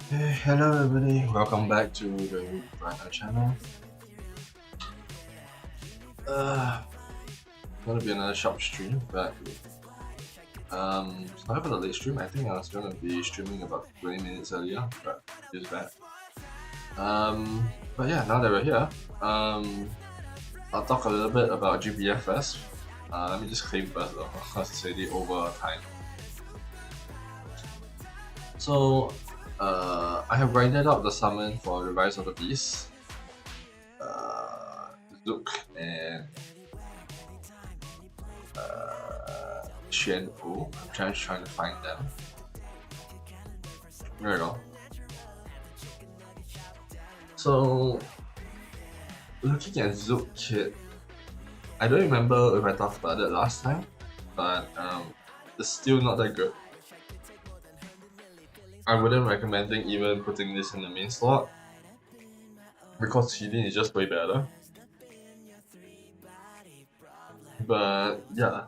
Hey, hello everybody, welcome back to the Brandon channel. Gonna be another short stream, but sorry for the late stream. I think I was gonna be streaming about 20 minutes earlier, but it's bad. But yeah, now that we're here, I'll talk a little bit about GBF first. Let me just claim first though, because it's already over time. So, I have grinded out the summon for the Rise of the Beast, Zook, and Xuan Wu. I'm trying to find them. There we go. So, looking at Zook Kit, I don't remember if I talked about it last time, but it's still not that good. I wouldn't recommend even putting this in the main slot because healing is just way better. But yeah.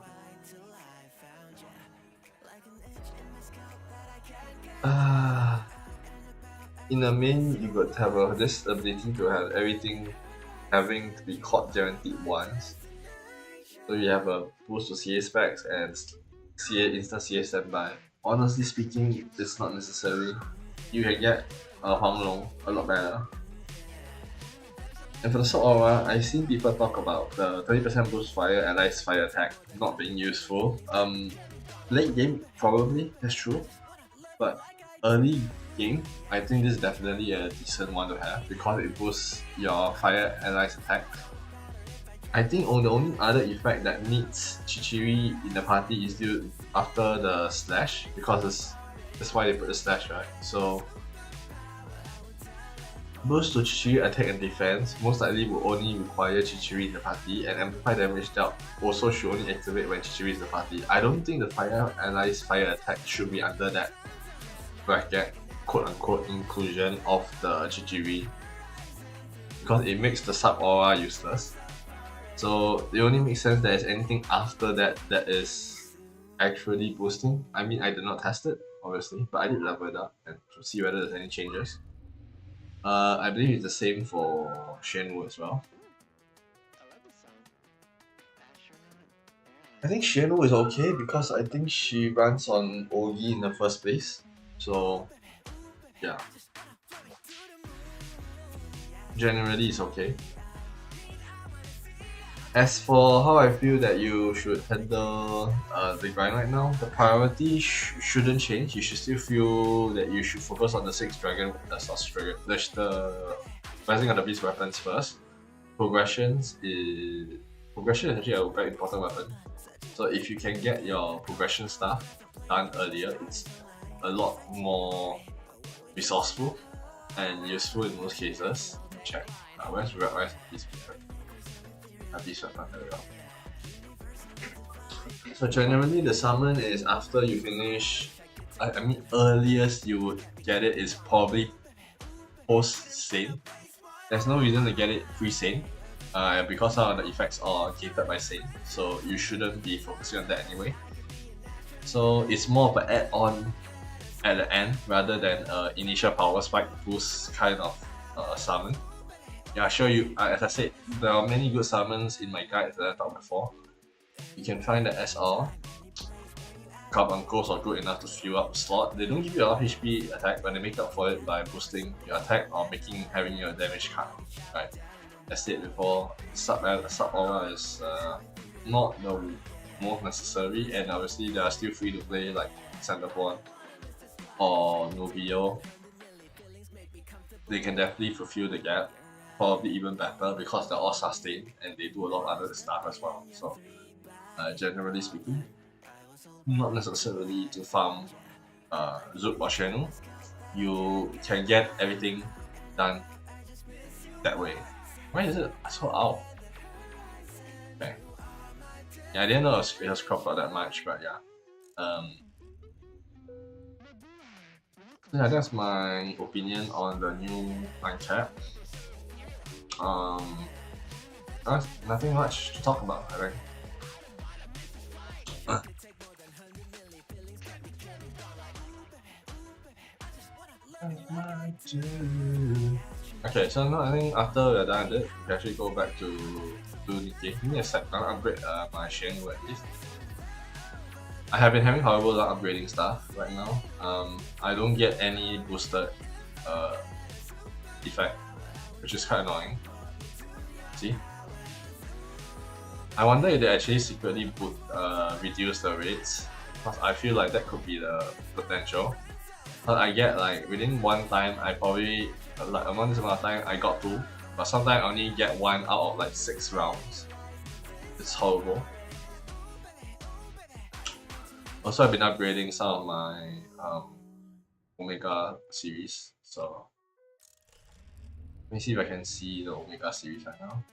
In the main, you got to have this ability to have everything having to be caught guaranteed once. So you have a boost to CA specs and CA instant CA standby. Honestly speaking, it's not necessary. You can get Huang Long a lot better. And for the Sword Aura, I've seen people talk about the 30% boost fire allies fire attack not being useful. Late game, probably, that's true. But early game, I think this is definitely a decent one to have because it boosts your fire allies attack. I think the only other effect that needs Chichiri in the party is still after the slash, because that's why they put the slash, right? So boost to Chichiri attack and defense most likely will only require Chichiri in the party, and amplify damage dealt also should only activate when Chichiri is in the party. I don't think the fire allies fire attack should be under that bracket, quote unquote, inclusion of the Chichiri, because it makes the sub aura useless. So it only makes sense that there's anything after that that is actually boosting. I mean, I did not test it, obviously, but I did level it up and to see whether there's any changes. I believe it's the same for Xuan Wu as well. I think Xuan Wu is okay because I think she runs on Ogi in the first place. So, yeah. Generally, it's okay. As for how I feel that you should handle the grind right now, the priority shouldn't change. You should still feel that you should focus on the 6 dragon, the Rising of the Beast weapons first. Progression is actually a very important weapon. So if you can get your progression stuff done earlier, it's a lot more resourceful and useful in most cases. Check. Where's Beast weapon? Beast weapon, there we go. So generally the summon is after you finish, I mean earliest you would get it is probably post Saint. There's no reason to get it pre-Saint because some of the effects are gated by Saint, so you shouldn't be focusing on that anyway. So it's more of an add-on at the end rather than initial power spike boost kind of summon. Yeah, sure. As I said, there are many good summons in my guide that I talked before. You can find the SR. Carbuncles are good enough to fill up the slot. They don't give you a lot of HP attack, but they make up for it by boosting your attack or having your damage card. Right. As said before, sub aura is not the most necessary, and obviously they are still free to play like Centerborn or Nobio. They can definitely fulfill the gap. Probably even better because they're all sustained and they do a lot of other stuff as well. So, generally speaking, not necessarily to farm Zook or Xuan Wu. You can get everything done that way. Why is it so out? Okay. Yeah, I didn't know it was cropped out that much, but yeah. Yeah, that's my opinion on the new line cap. nothing much to talk about, I think. Okay, so now I think after we're done with it, we can actually go back to Nikke. Give me a sec, I'll upgrade my Shen at least. I have been having horrible luck upgrading stuff right now. I don't get any boosted effect, which is quite annoying. See? I wonder if they actually secretly reduce the rates, because I feel like that could be the potential. But I get like within one time, I probably like among this amount of time I got 2, but sometimes I only get 1 out of like 6 rounds. It's horrible. Also, I've been upgrading some of my Omega series, so let me see if I can see the Omega series right now.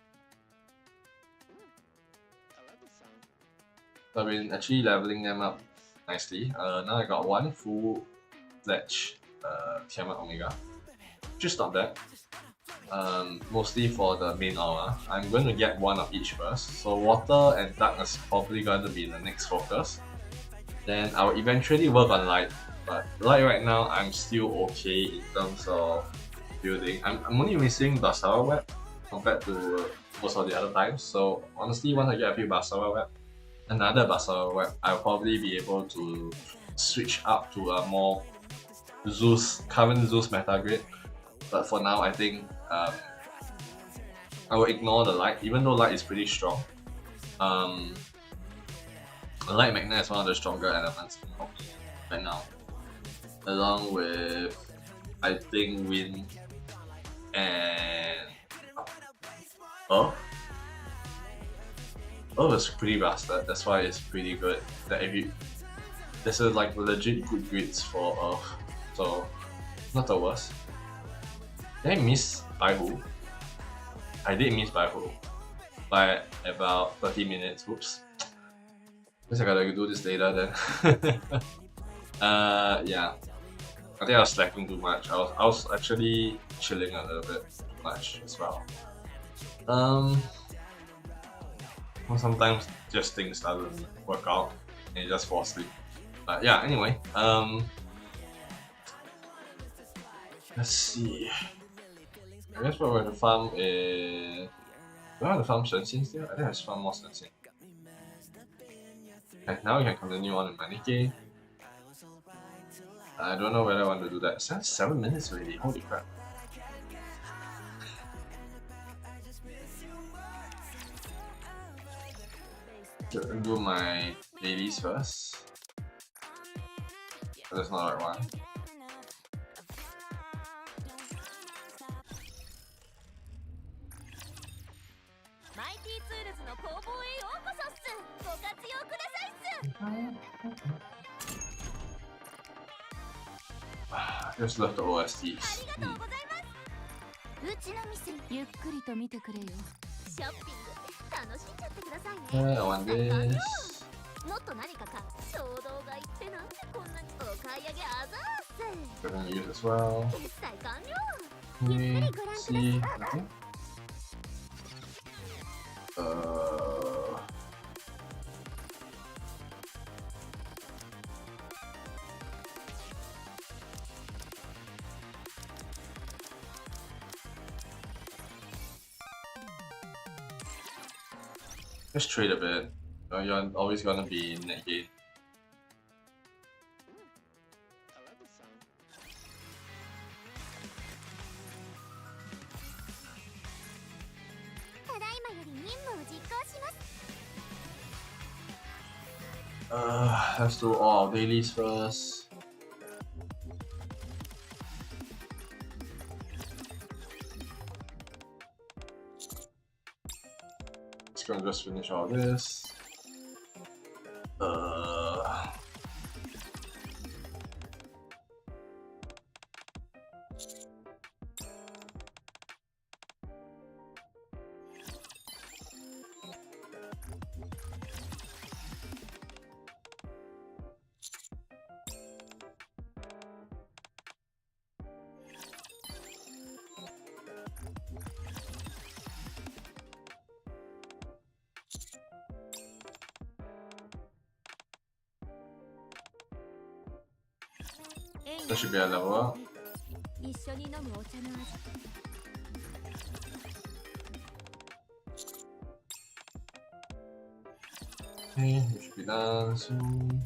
So I've been actually leveling them up nicely. Now I got 1 full-fledged Tiamat Omega, which is not bad. Mostly for the main aura. I'm going to get 1 of each first. So water and dark is probably going to be the next focus. Then I'll eventually work on light, but light right now I'm still okay in terms of building. I'm only missing Basara Web compared to most of the other times. So honestly, once I get a few Basara Web, another Basara Web, I'll probably be able to switch up to a more current Zeus meta grid. But for now, I think I will ignore the light, even though light is pretty strong. Light Magnet is one of the stronger elements right now, along with I think Wind and Earth. Earth is pretty busted, that's why it's pretty good. That if you there's a like legit good grids for Earth, so not the worst. Did I miss Baihu? I did miss Baihu by about 30 minutes. Whoops. Guess I gotta do this later then. Yeah. I think I was slacking too much. I was actually chilling a little bit too much as well. Well, sometimes just things doesn't work out and you just fall asleep. But yeah, anyway. Let's see. I guess what we're going to farm is... Do I want to farm Shenxin still? I think I should farm more Shenxin. Okay, now we can continue on with my Nikke. I don't know whether I want to do that. It's 7 minutes already, holy crap. Do my dailies first. That's not the right one. I just love the OSTs. Yeah, I want this. We're gonna use as well. See, nothing. Just trade a bit. You're always gonna be in net gain. Let's do all dailies first. Gonna just finish all this. That should be a level up. Okay, it should be done soon.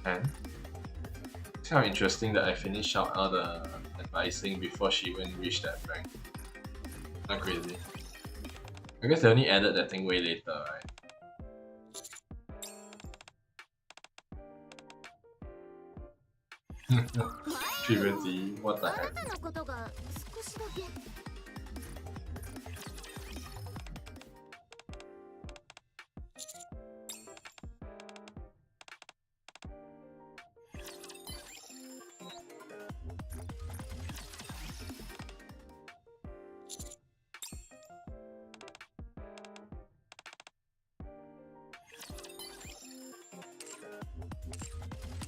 And it's kind of interesting that I finished out all the advising before she even reached that rank. Not crazy. I guess they only added that thing way later, right? Puberty, what the heck?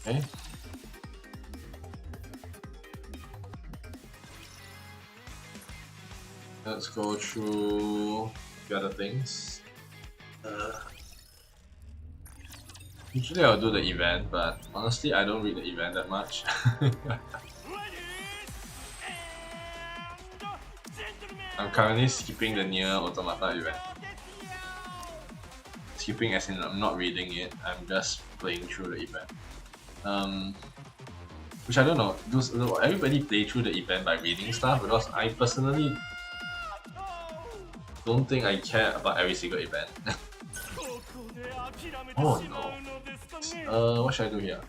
Okay. Let's go through the other things. Usually I'll do the event, but honestly I don't read the event that much. I'm currently skipping the Nier Automata event. Skipping as in I'm not reading it, I'm just playing through the event. Which I don't know, everybody play through the event by reading stuff, because I personally don't think I care about every single event. Oh no. What should I do here?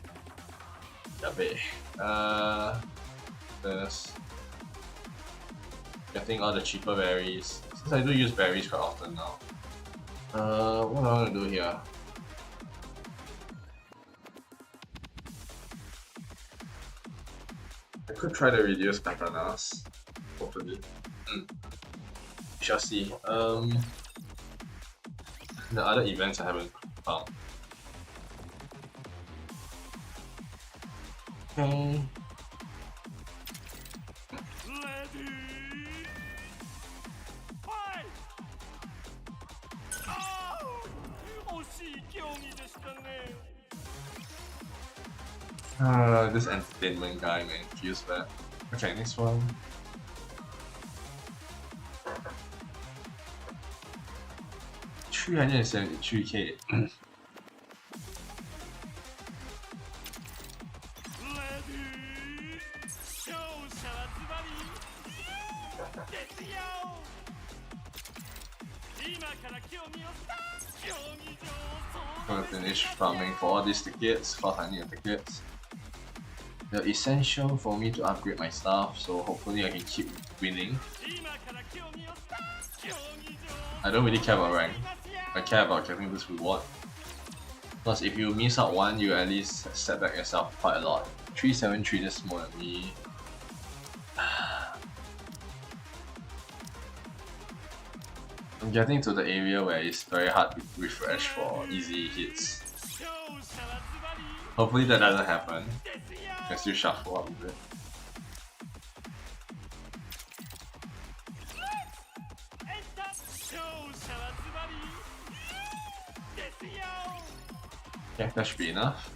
Yabe. There's getting all the cheaper berries. Since I do use berries quite often now. What do I want to do here? I could try to reduce katanas, hopefully. We shall see. The other events I haven't found. Okay. This entertainment guy, man, feels bad. Okay, next one. $373K. I'm gonna finish farming for all these tickets, 400 tickets. They're essential for me to upgrade my stuff, so hopefully I can keep winning. I don't really care about rank. I care about getting this reward. Plus, if you miss out one, you at least set back yourself quite a lot. 373 is more than me. I'm getting to the area where it's very hard to refresh for easy hits. Hopefully that doesn't happen. I can still shuffle up a bit. Yeah, that should be enough.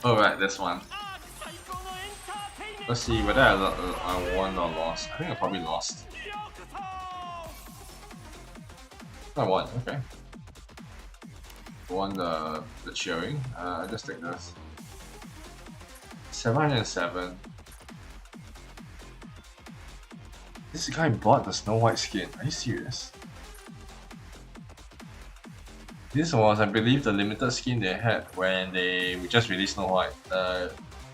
Alright, this one. Let's see whether I won or lost. I think I probably lost. I won, okay. Won the cheering. I just take this. 707. This guy bought the Snow White skin. Are you serious? This was, I believe, the limited skin they had when they just released Snow White.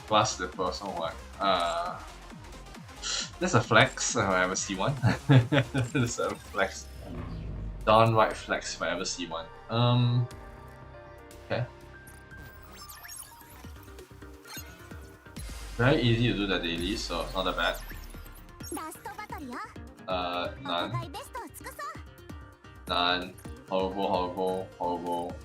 Glass Slipper Snow White. That's a flex if I ever see one. That's a flex. Downright flex if I ever see one. Okay. Very easy to do the daily, so it's not that bad. None. None. Horrible, horrible, horrible.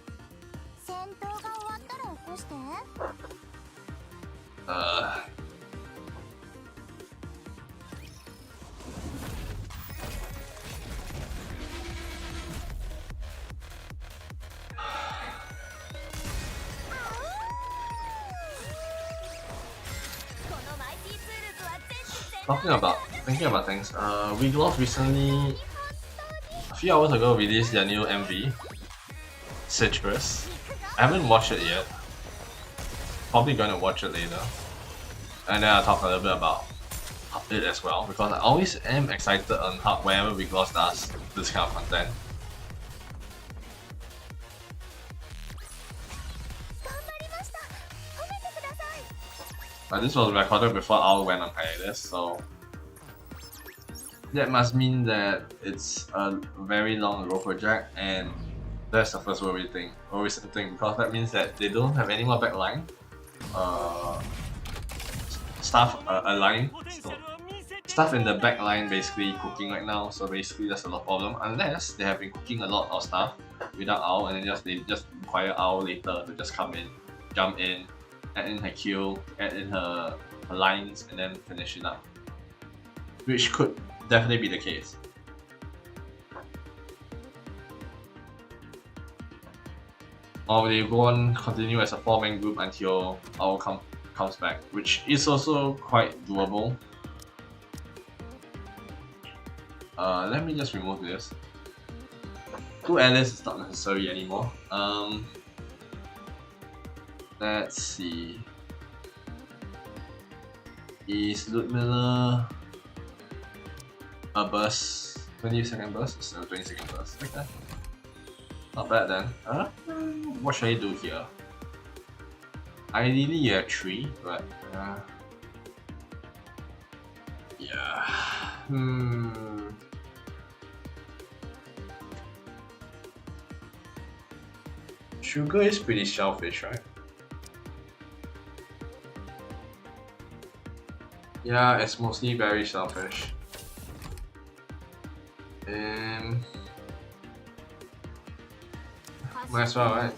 thinking about things. Weegloss recently, a few hours ago, released their new MV, Citrus. I haven't watched it yet. Probably gonna watch it later, and then I'll talk a little bit about it as well, because I always am excited on how whenever Weegloss does this kind of content. But this was recorded before Owl went on hiatus, so that must mean that it's a very long road project, and that's the first worrisome thing, because that means that they don't have any more backline staff aligned. So stuff in the backline basically cooking right now, so basically that's a lot of problem, unless they have been cooking a lot of stuff without Owl, and then they just require Owl later to just come in, jump in, add in her Q, add in her lines, and then finish it up. Which could definitely be the case. Or they go on continue as a 4-man group until Owl comes back, which is also quite doable. Let me just remove this. 2 Alice is not necessary anymore. Let's see. Is Ludmilla a burst? 20-second burst? So 20-second burst. Okay. Not bad then. What should I do here? Ideally you have 3, but yeah. Sugar is pretty selfish, right? Yeah, it's mostly very selfish. Might as well, right?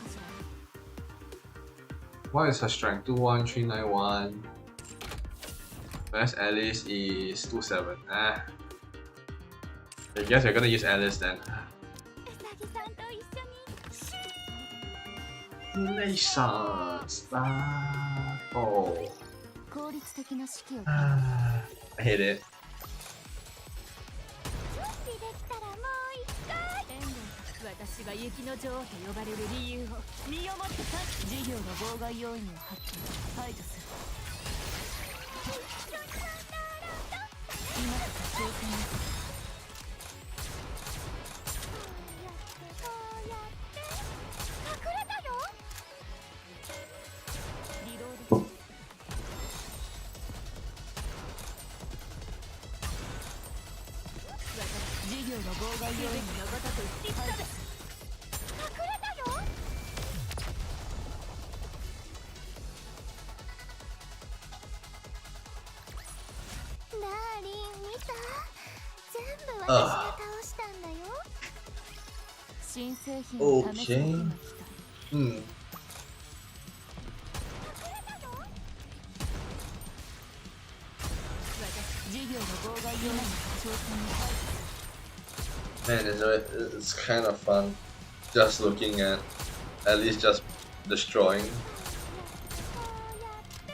What is her strength? 21391. Best Alice is 27. I guess you're gonna use Alice then. Relations. Oh. I hate it. Okay. Man, it's kind of fun just looking at least just destroying,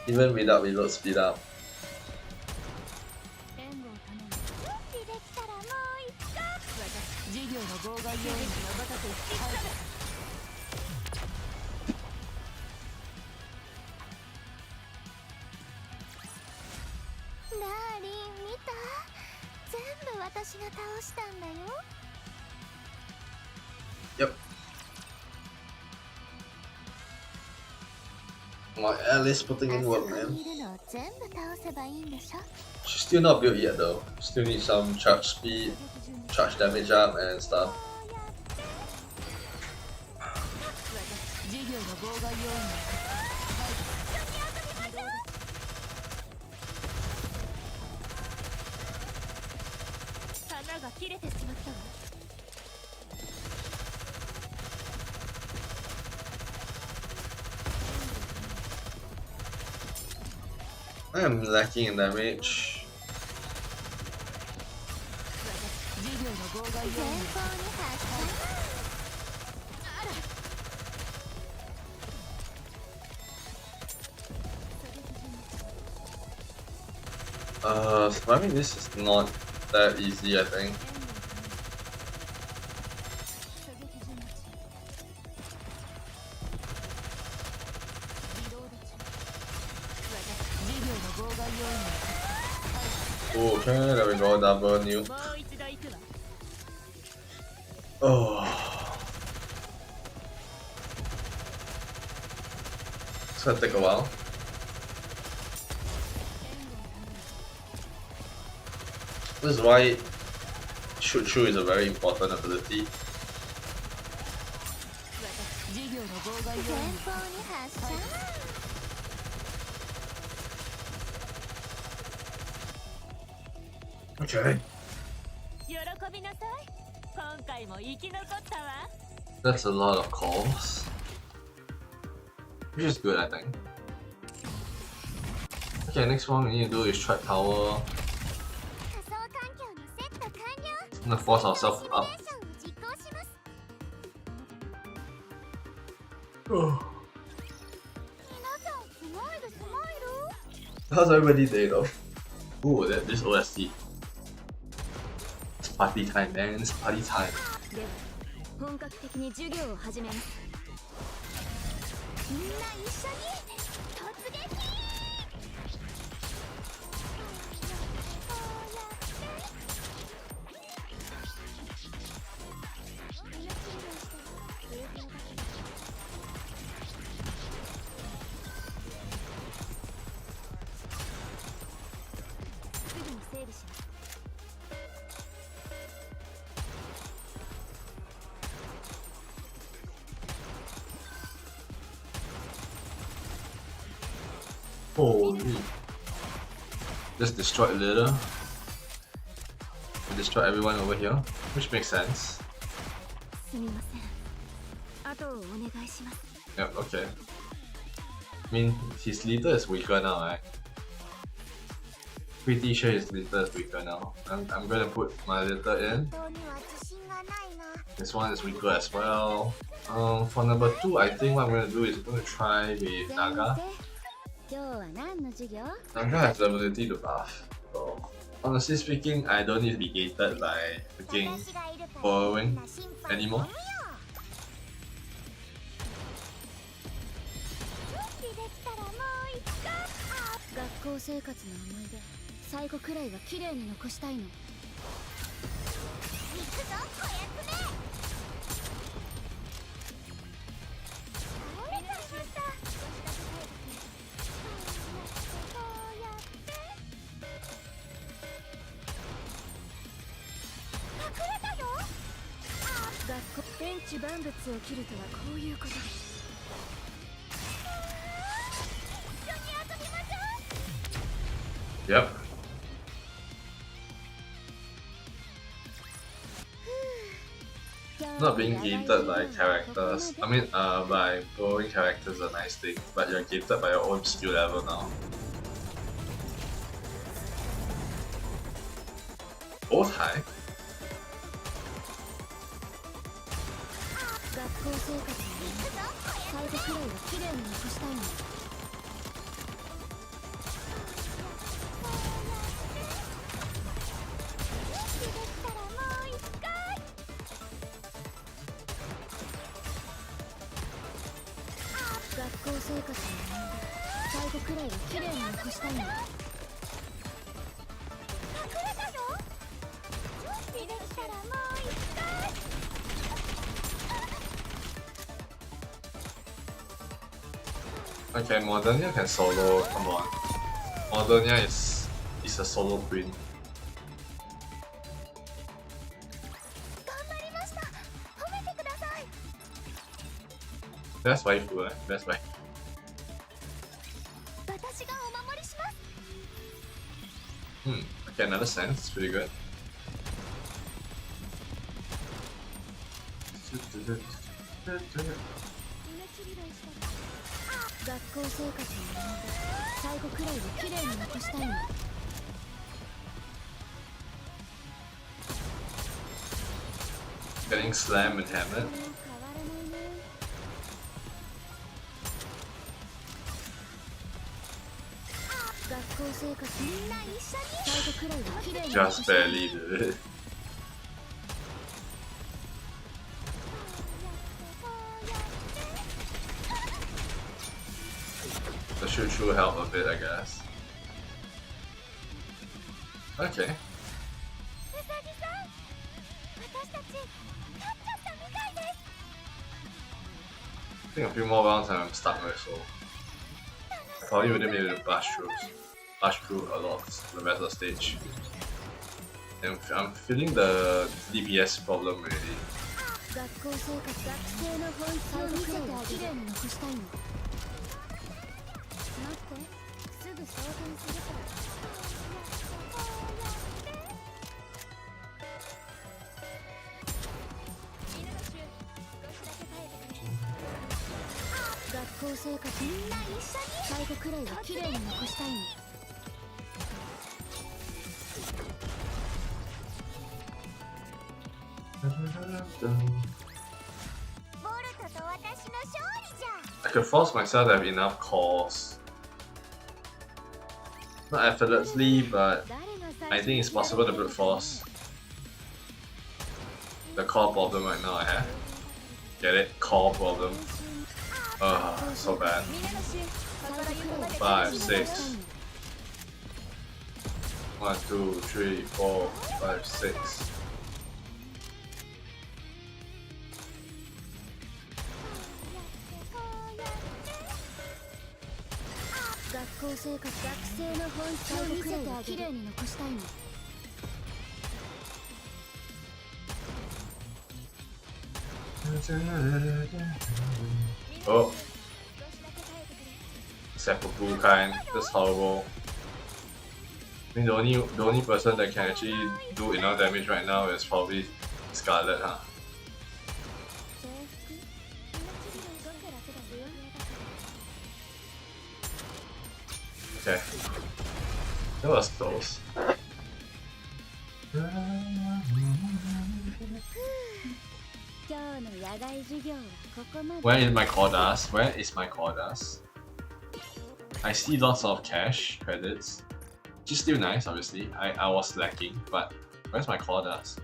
even without reload speed up. Yep. My Alice putting in work, man. She's still not built yet though. Still need some charge speed, charge damage up and stuff. I am lacking in damage. Surviving this is not that easy, I think. Okay, there we go, double nuke. Oh. It's gonna take a while. This is why shoot through is a very important ability. Okay. That's a lot of calls, which is good, I think. Okay, next one we need to do is trap tower. I'm gonna force ourselves up. How's everybody day though? Ooh, this OST. It's party time, man. It's party time. Holy. Just destroy a little. And destroy everyone over here, which makes sense. Yep, okay. I mean, his leader is weaker now, right? Pretty sure his leader is weaker now. I'm gonna put my leader in. This one is weaker as well. For number 2, I think what I'm gonna do is I'm gonna try with Naga. Naga has the ability to buff. So, honestly speaking, I don't need to be gated by freaking borrowing anymore. Yep. Not being gated by characters, I mean by borrowing characters is a nice thing, but you're gated by your own skill level now. Both high? Okay, Modernia can solo, come on. Modernia is a solo queen. That's waifu, right? That's waifu. Okay, another sense, it's pretty good. Getting slammed and hammered. Just barely did it. The shoot help a bit, I guess. Okay. I think a few more rounds and I'm stuck there, so I probably wouldn't be able to bash through a lot of the rest of the stage. And I'm feeling the DPS problem already. I could force myself to have enough calls. Not effortlessly, but I think it's possible to brute force. The core problem right now I have. Get it? Core problem. So bad. 5, 6. 1, 2, 3, 4, 5, 6. Oh, seppuku kind. That's horrible. I mean, the only person that can actually do enough damage right now is probably Scarlet, huh? Okay, that was close. Where is my Cordas? Where is my Cordas? I see lots of cash credits, which is still nice, obviously. I was lacking, but where's my Cordas?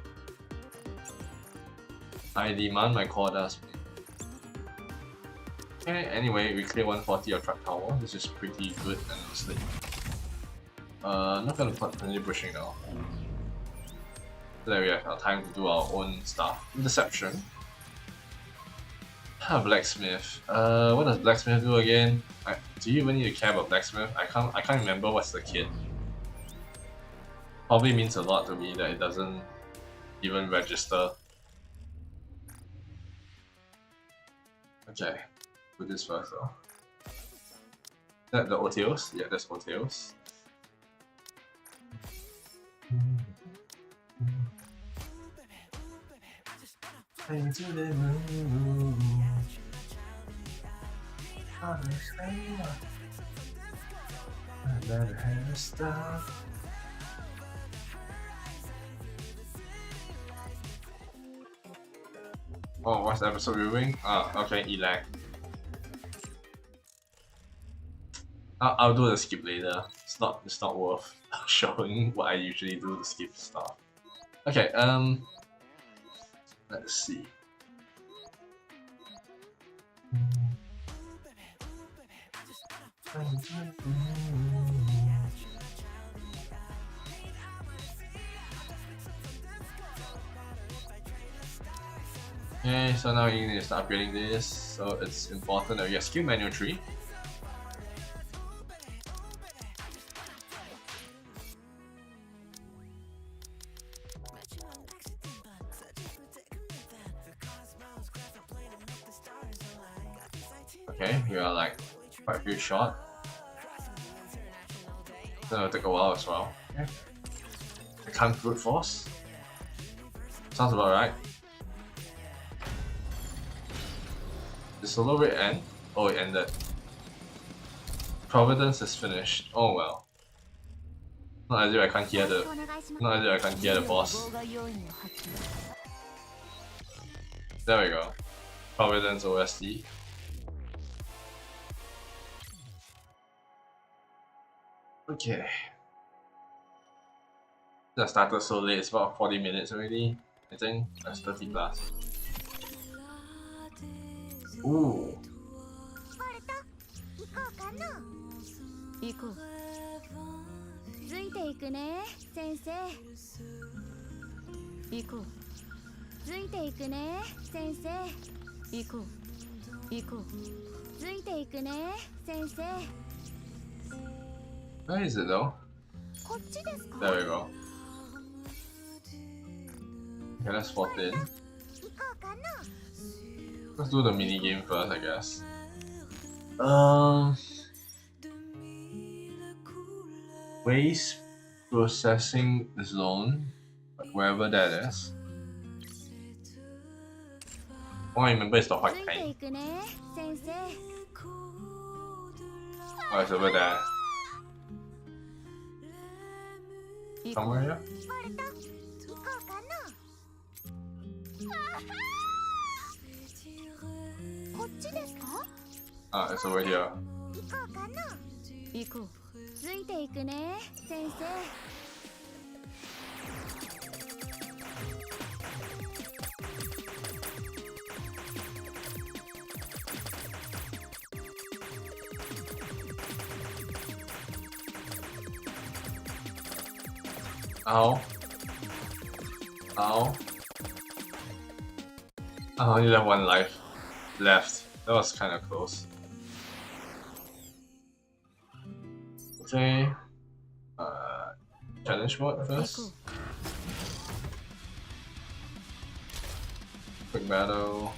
I demand my Cordas. Okay, anyway, we clear 140 of Truck Tower, which is pretty good and honestly. I'm not gonna continue pushing now. There we have our time to do our own stuff. Interception. Blacksmith. What does Blacksmith do again? Do you even need to care about Blacksmith? I can't remember what's the kit. Probably means a lot to me that it doesn't even register. Okay, put this first though. That the Oteos? Yeah, that's Oteos. Into the moon. I better have a stop. Oh, what's the episode reviewing? Okay, Elect. I'll do the skip later. It's not worth showing what I usually do to skip stuff. Okay, let's see. Okay, so now you need to start upgrading this, so it's important that we get skill manual tree. Okay, you are like quite a good shot. It's gonna take a while as well. Okay. I can't brute force. Sounds about right. The solo rate end? Oh, it ended. Providence is finished. Oh well. Not as if I can't hear the boss. There we go. Providence OSD. Okay. That started so late, it's about 40 minutes already. I think that's 30 plus. Ooh. 行こう。ついていくね、先生。行こう。ついていくね、先生。行こう。行こう。ついていくね、先生。Where is it though? こっちですか? There we go. Okay, let's 14. Let's do the mini game first, I guess. Waste processing zone, wherever that is. All I remember is the white paint. Oh, it's over there. Somewhere here? Ah, it's over here. Ow. Ow. I only have one life left. That was kind of close. Okay. Challenge mode first. Quick battle.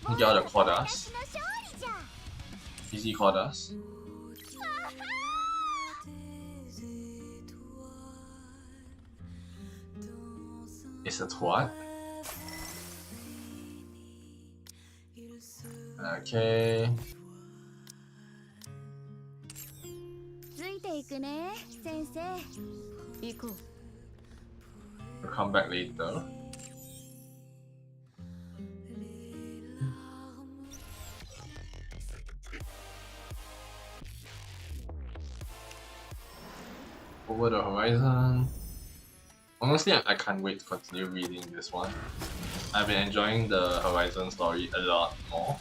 You gotta quadas. Easy quadas. It's a twat. Okay. We'll come back later. Over the horizon. Honestly, I can't wait to continue reading this one. I've been enjoying the Horizon story a lot more.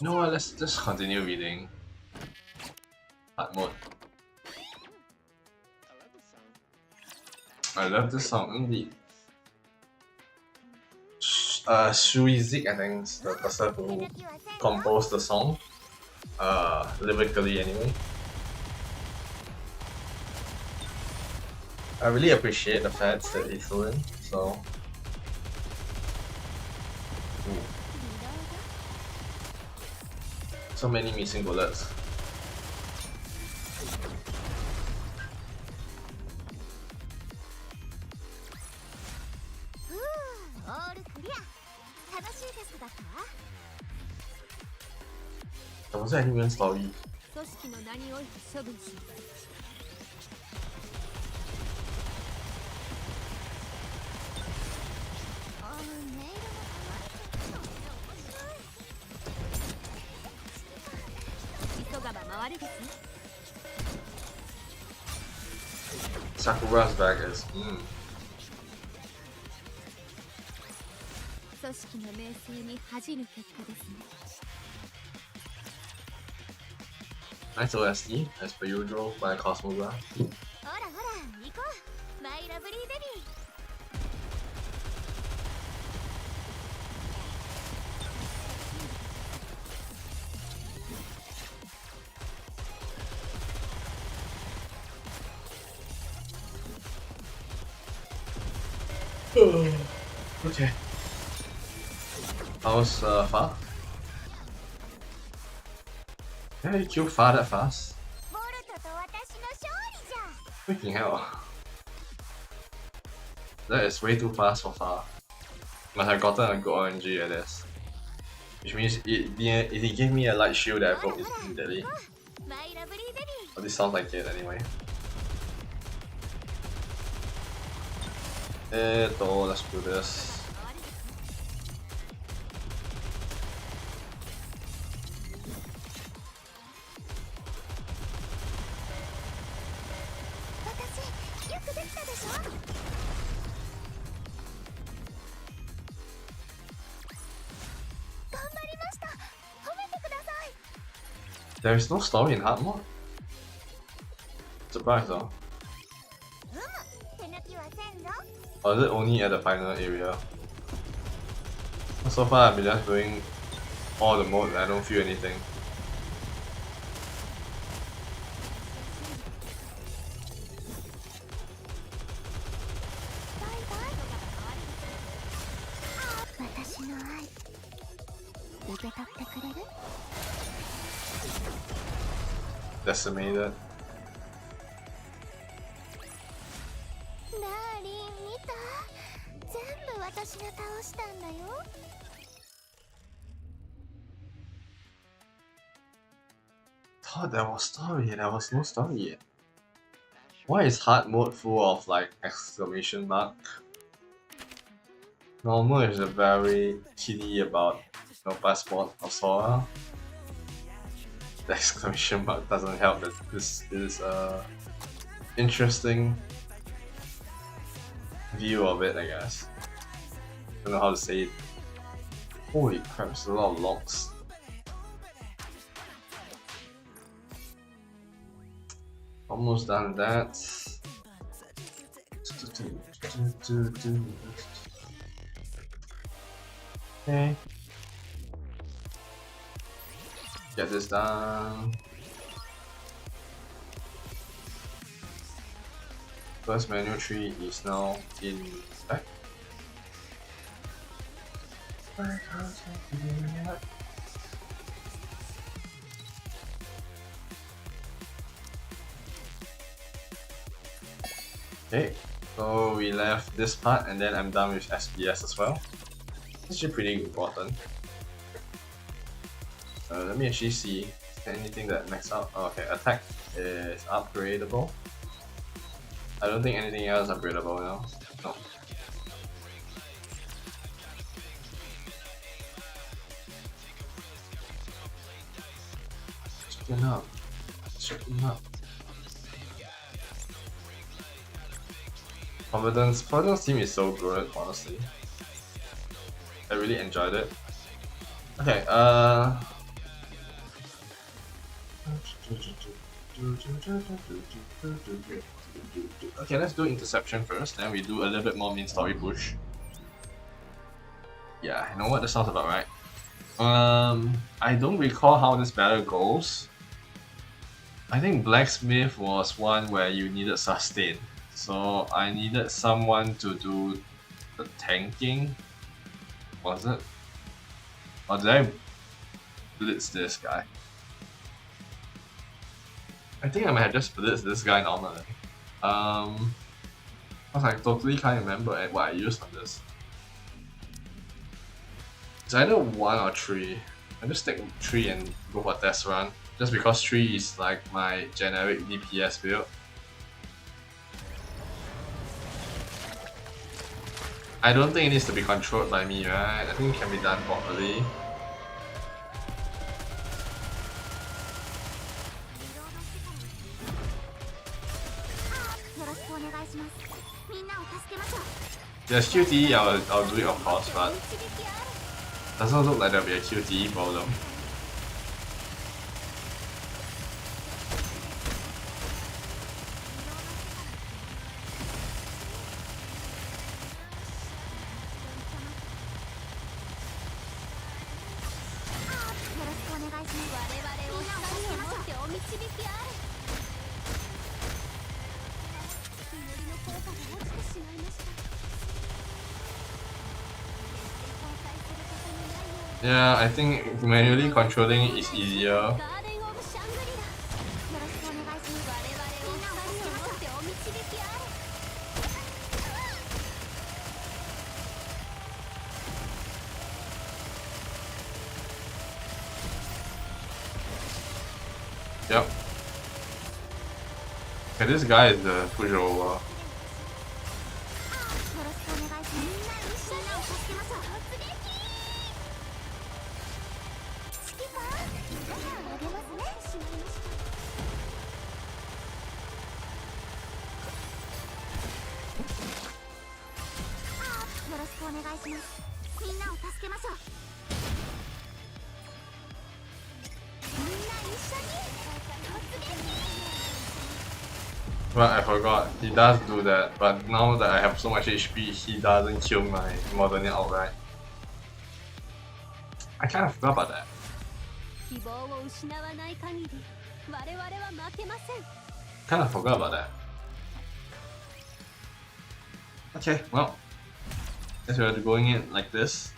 You know what, let's just continue reading. Hard mode. I love this song indeed. Shuizik, I think, is the person who composed the song. Lyrically anyway. I really appreciate the facts that he threw in, so... Ooh. So many missing bullets. There wasn't any real story. Sakura's back is Nice OST, as per usual, by Cosmograph. Okay. How's Fa? Yeah, you killed Fa that fast. Freaking hell. That is way too fast for Fa. Must have gotten a good RNG at this. Which means it gave me a light shield that I broke immediately. But this sounds like it anyway. Let's do this. There is no story in hard mode? Surprised though. Or is it only at the final area? So far I've been just doing all the modes and I don't feel anything. Decimated. Thought there was story, there was no story yet. Why is hard mode full of like exclamation mark? Normal is a very kiddie about passport of Sora. The exclamation mark doesn't help. This is interesting view of it, I guess. Don't know how to say it. Holy crap, there's a lot of logs. Almost done that. Okay. Get this done. First menu tree is now in spec. Okay, so we left this part and then I'm done with SPS as well. It's actually pretty important. Let me actually see, is there anything that maxed out? Oh, okay, attack is upgradable. I don't think anything else is upgradable now. No. Chicken up. Chicken up. Confidence team is so good, honestly. I really enjoyed it. Okay, okay, let's do interception first, then we do a little bit more main story push. Yeah, I know what that sounds about, right? I don't recall how this battle goes. I think Blacksmith was one where you needed sustain. So I needed someone to do the tanking. Was it? Or did I blitz this guy? I think I might have just blitzed this guy normally. Cause I totally can't remember what I used on this. It's either 1 or 3. I just take 3 and go for test run. Just because 3 is like my generic DPS build. I don't think it needs to be controlled by me, right? I think it can be done properly. There's QTE, I'll do it of course, but doesn't look like there'll be a QTE problem. Yeah, I think manually controlling is easier. Yep. Okay, this guy is the pushover. But I forgot, he does do that, but now that I have so much HP, he doesn't kill my modern outright. I kind of forgot about that. Kind of forgot about that. Okay, well, guess we're going in like this.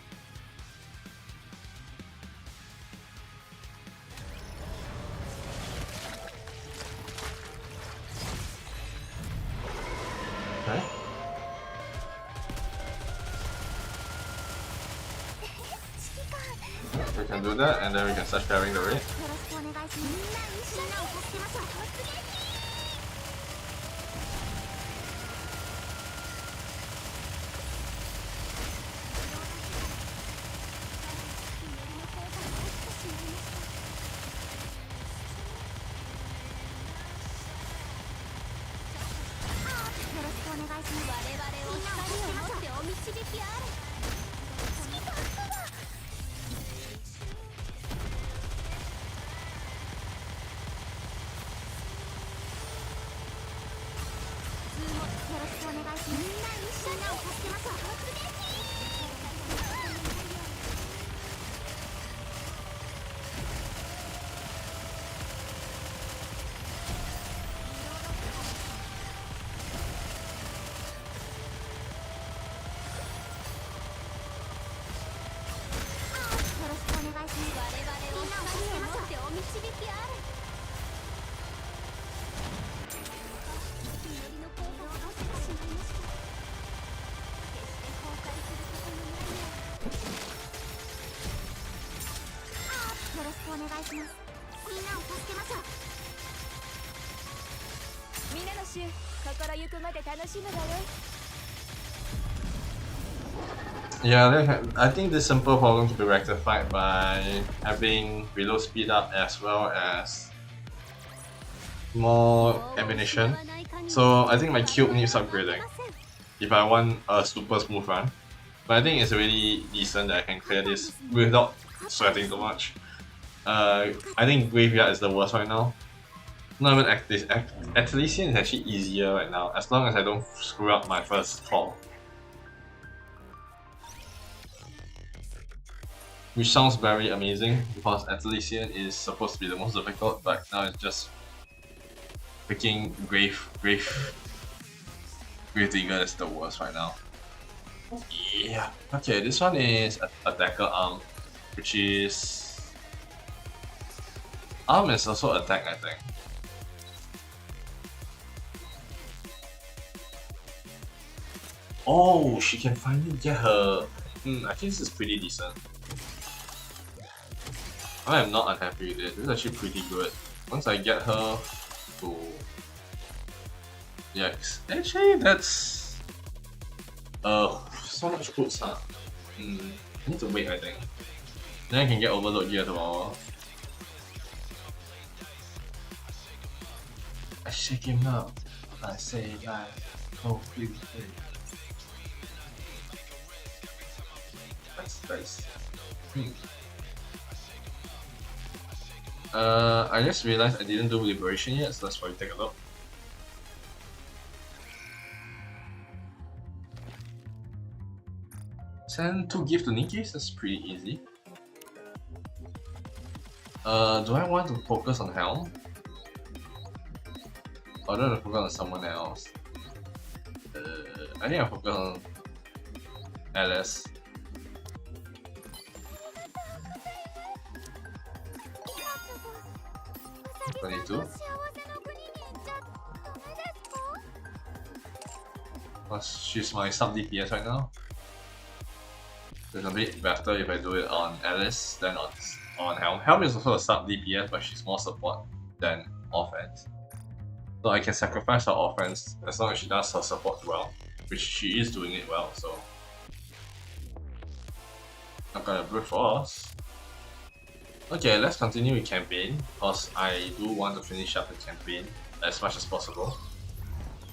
Okay. We can do that, and then we can start sharing the rate. Yeah, I think this simple problem can be rectified by having reload speed up as well as more ammunition. So I think my cube needs upgrading if I want a super smooth run. But I think it's really decent that I can clear this without sweating too much. I think Graveyard is the worst right now. Not even Atlassian is actually easier right now, as long as I don't screw up my first call. Which sounds very amazing, because Atlassian is supposed to be the most difficult, but now it's just picking Grave Digger is the worst right now. Yeah. Okay, this one is Attacker Arm, which is... Arm is also attack, I think. Oh, she can finally get her... I think this is pretty decent. I am not unhappy with it. This is actually pretty good. Once I get her to... Yikes. Actually, that's... so much hooks, huh? I need to wait, I think. Then I can get Overload Gear tomorrow. I shake him up. I say that. Oh, please. Nice. I just realized I didn't do Liberation yet, so let's probably take a look. Send 2 gifts to Nikke, that's pretty easy. Do I want to focus on Helm? Or do I want to focus on someone else? I think I'll focus on Alice. Because she's my sub DPS right now. It's a bit better if I do it on Alice than on Helm. Helm is also a sub DPS, but she's more support than offense. So I can sacrifice her offense as long as she does her support well, which she is doing it well, so... I'm gonna brute force. Okay, let's continue with campaign, because I do want to finish up the campaign as much as possible.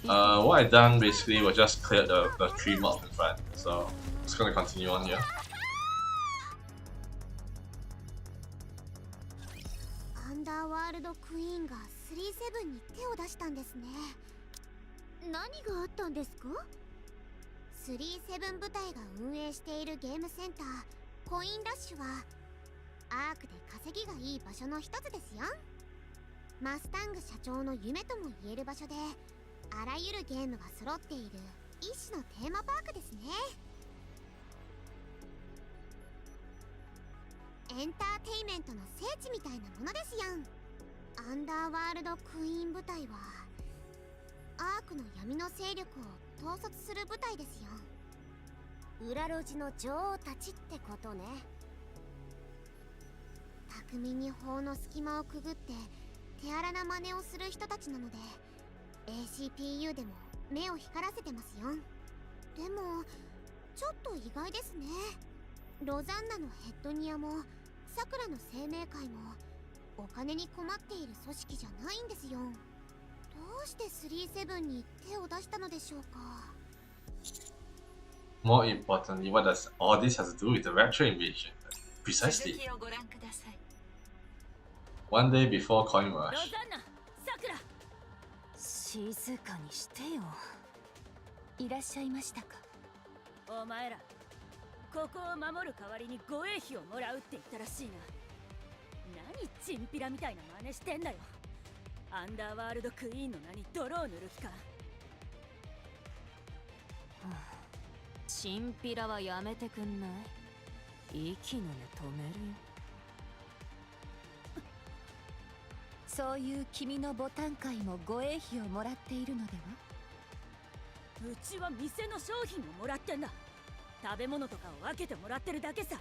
What I done basically was just clear the 3 mobs in front, so I'm just gonna continue on here. 何があったんですか？37部隊が運営しているゲームセンターコインラッシュはアークで稼ぎがいい場所の一つですよ。マスタング社長の夢とも言える場所であらゆるゲームが揃っている一種のテーマパークですね。エンターテイメントの聖地みたいなものですよ。アンダーワールドクイーン部隊はアークの闇の勢力を統率する部隊ですよ。裏路地の女王たちってことね。巧みに法の隙間をくぐって手荒な真似をする人たちなので ACPU でも目を光らせてますよ。でもちょっと意外ですね。ロザンナのヘッドニアもさくらの生命会もお金に困っている組織じゃないんですよ。どうして37に手を出したのでしょうか。 More importantly, what does all this have to do with the Rapture invasion? Precisely. One day before Coin Rush. 静かにしてよ。いらっしゃいましたか。お前らここを守る代わりに護衛費をもらうって言ったらしいな。何チンピラみたいな真似してんだよ。アンダーワールドクイーンの名に泥を塗る気か。チンピラはやめてくんない？息の根止めるよ。そういう君のボタン会も護衛費をもらっているのでは？うちは店の商品をもらってんだ。食べ物とかを分けてもらってるだけさ。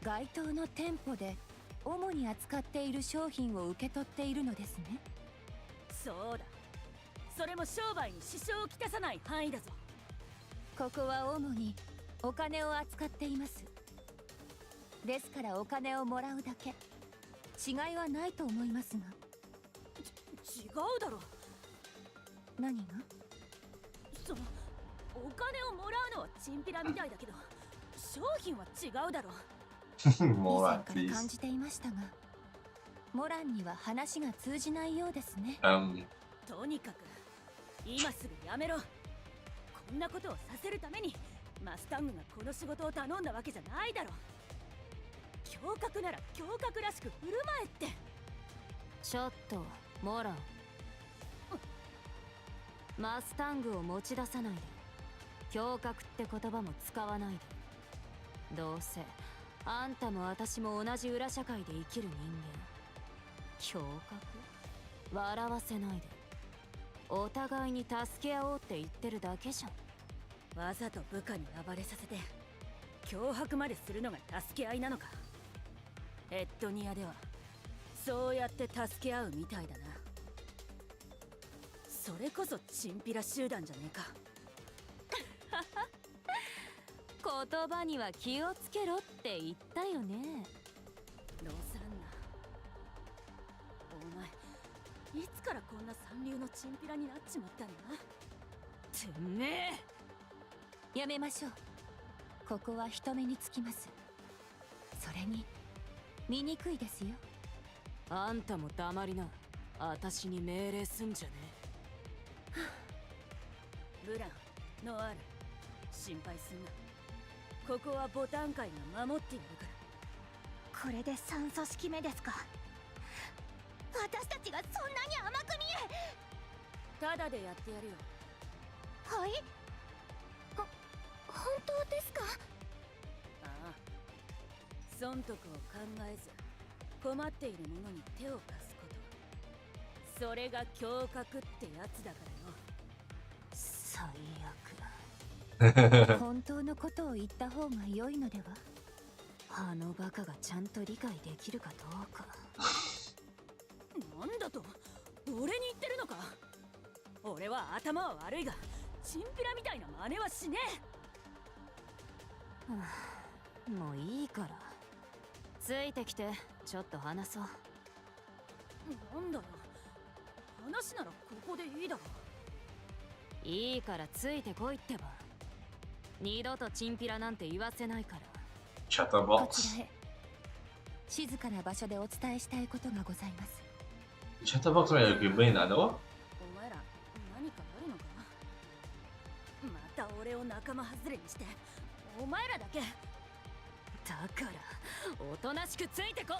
該当の店舗で主に扱っている商品を受け取っているのですね。そうだ。それも商売に支障をきたさない範囲だぞ。ここは主にお金を扱っています。ですからお金をもらうだけ。違いはないと思いますが。違うだろ。何が？そのお金をもらうのはチンピラみたいだけど商品は違うだろ。以前から感じていましたがモランには話が通じないようですね。とにかく今すぐやめろ。こんなことをさせるためにマスタングがこの仕事を頼んだわけじゃないだろ。侠客なら侠客らしく振る舞えって。ちょっとモラン、マスタングを持ち出さないで。侠客って言葉も使わないで。どうせあんたも私も同じ裏社会で生きる人間。侠客？笑わせないで。お互いに助け合おうって言ってるだけじゃん。わざと部下に暴れさせて脅迫までするのが助け合いなのか。ヘッドニアではそうやって助け合うみたいだな。それこそチンピラ集団じゃねえか。言葉には気をつけろって言ったよね。ロサンナ、お前いつからこんな三流のチンピラになっちまったんだ。てめえ。やめましょう。ここは人目につきます。それに醜いですよ。あんたも黙りな。私に命令すんじゃねえ。ブラン、ノアール、心配すんな。ここはボタン界が守っているから。これで3組織目ですか。私たちがそんなに甘く見え。ただでやってやるよ。はい？本当ですか？ああ。損得を考えず困っている者に手を貸すこと。それが侠客ってやつだからよ。最悪。本当のことを言った方が良いのでは？あのバカがちゃんと理解できるかどうか。なんだと？俺に言ってるのか？俺は頭は悪いがチンピラみたいな真似はしねえ。もういいからついてきてちょっと話そう。なんだよ、話ならここでいいだろ。いいからついてこいってば。二度とチンピラなんて言わせないから。こちらへ。静かな場所でお伝えしたいことがございます。Chatterbox may agree another one? お前ら何かあるのか？た俺を仲間外れにしてお前らだけだからおとなしくついてこ。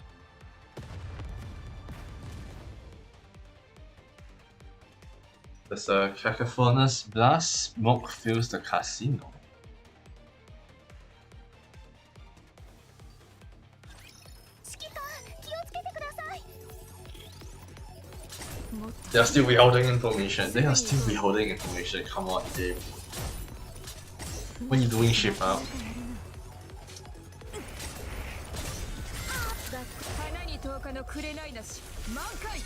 There's a cacophonous blast. Smoke fills the casino. They are still withholding information. They are still withholding information. Come on, game. What are you doing, ship up? 花に10日の紅なし満開。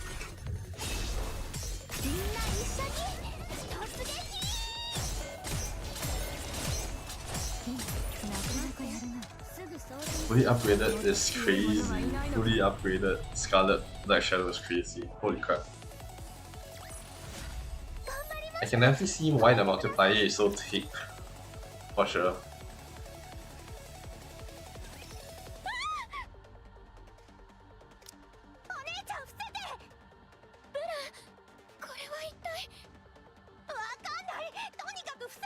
みんな一緒に突撃。なかなかやるな。すぐ掃除。 Fully upgraded is crazy. Fully upgraded Scarlet Black Shadow is crazy. Holy crap. I can definitely see why the multiplier is so thick. For sure. お姉ちゃん伏せて。ブラ、これは一体。わかんない。とにかく伏せて。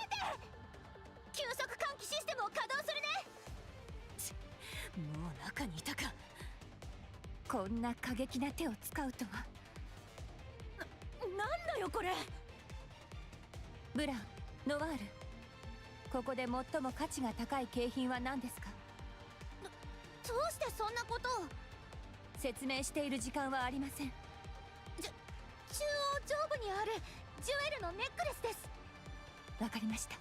急速換気システムを稼働するね。もう中にいたか。こんな過激な手を使うとは。なんだよこれ。ブラン、ノワール、ここで最も価値が高い景品は何ですか？どうしてそんなことを？説明している時間はありません。中央上部にあるジュエルのネックレスです。わかりました。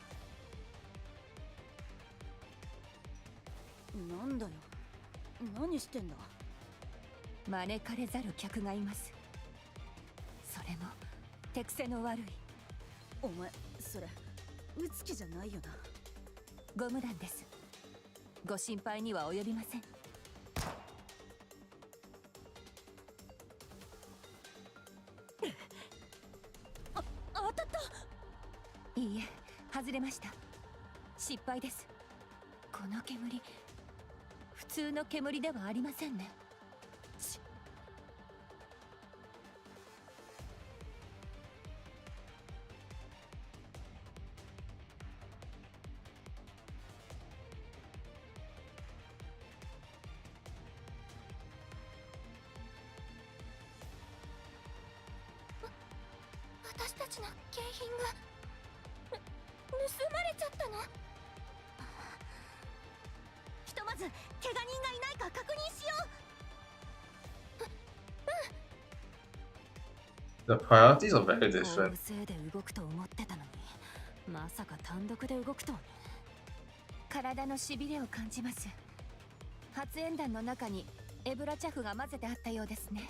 なんだよ、何してんだ。招かれざる客がいます。それも手癖の悪い。お前それうつきじゃないよな。ご無談です。ご心配には及びません。当たった。いいえ、外れました。失敗です。この煙、普通の煙ではありませんね。私たちの景品が盗まれちゃったの。ひとまず怪我人がいないか確認しよう。The priorities are very different. 大勢で動くと思ってたのに、まさか単独で動くとはね。体のしびれを感じます。発煙弾の中にエブラチャフが混ぜてあったようですね。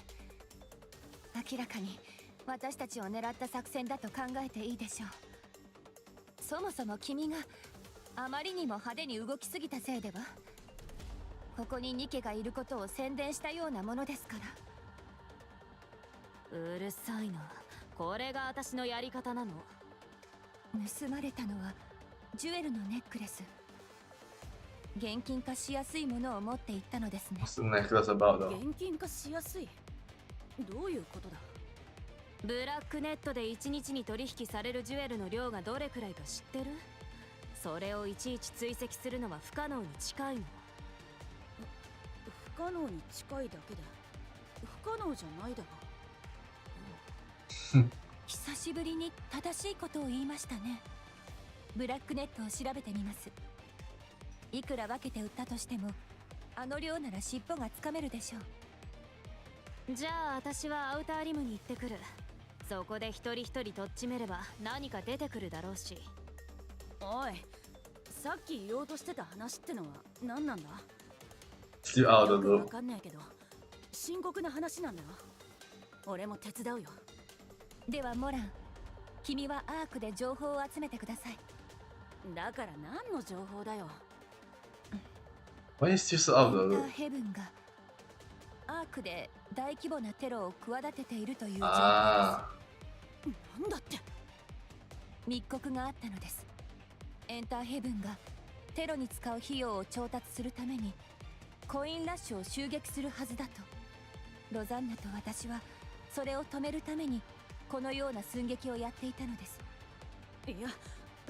明らかに私たちを狙った作戦だと考えていいでしょう。そもそも君があまりにも派手に動きすぎたせいでは。ここにニケがいることを宣伝したようなものですから。うるさいな。これが私のやり方なの。盗まれたのはジュエルのネックレス。現金化しやすいものを持っていったのですね。 What's the necklace about though? 現金化しやすい。どういうことだ。ブラックネットで1日に取引されるジュエルの量がどれくらいか知ってる？それをいちいち追跡するのは不可能に近いの。不可能に近いだけで不可能じゃないだろ。久しぶりに正しいことを言いましたね。ブラックネットを調べてみます。いくら分けて売ったとしてもあの量なら尻尾がつかめるでしょう。じゃあ私はアウターリムに行ってくる。そこで一人一人とっちめれば何か出てくるだろうし。おい、さっき言おうとしてた話ってのは何なんだ？ Still out of よ the くわ loop. かんないけど深刻な話なんだよ。俺も手伝うよ。ではモラン、君はアークで情報を集めてください。だから何の情報だよ。 Why is this still out エ of ン the ター loop? ヘブンがアークで大規模なテロを企てているという情報です。Ah. なんだって。密告があったのです。エンターヘブンがテロに使う費用を調達するためにコインラッシュを襲撃するはずだと。ロザンナと私はそれを止めるためにこのような寸劇をやっていたのです。いや、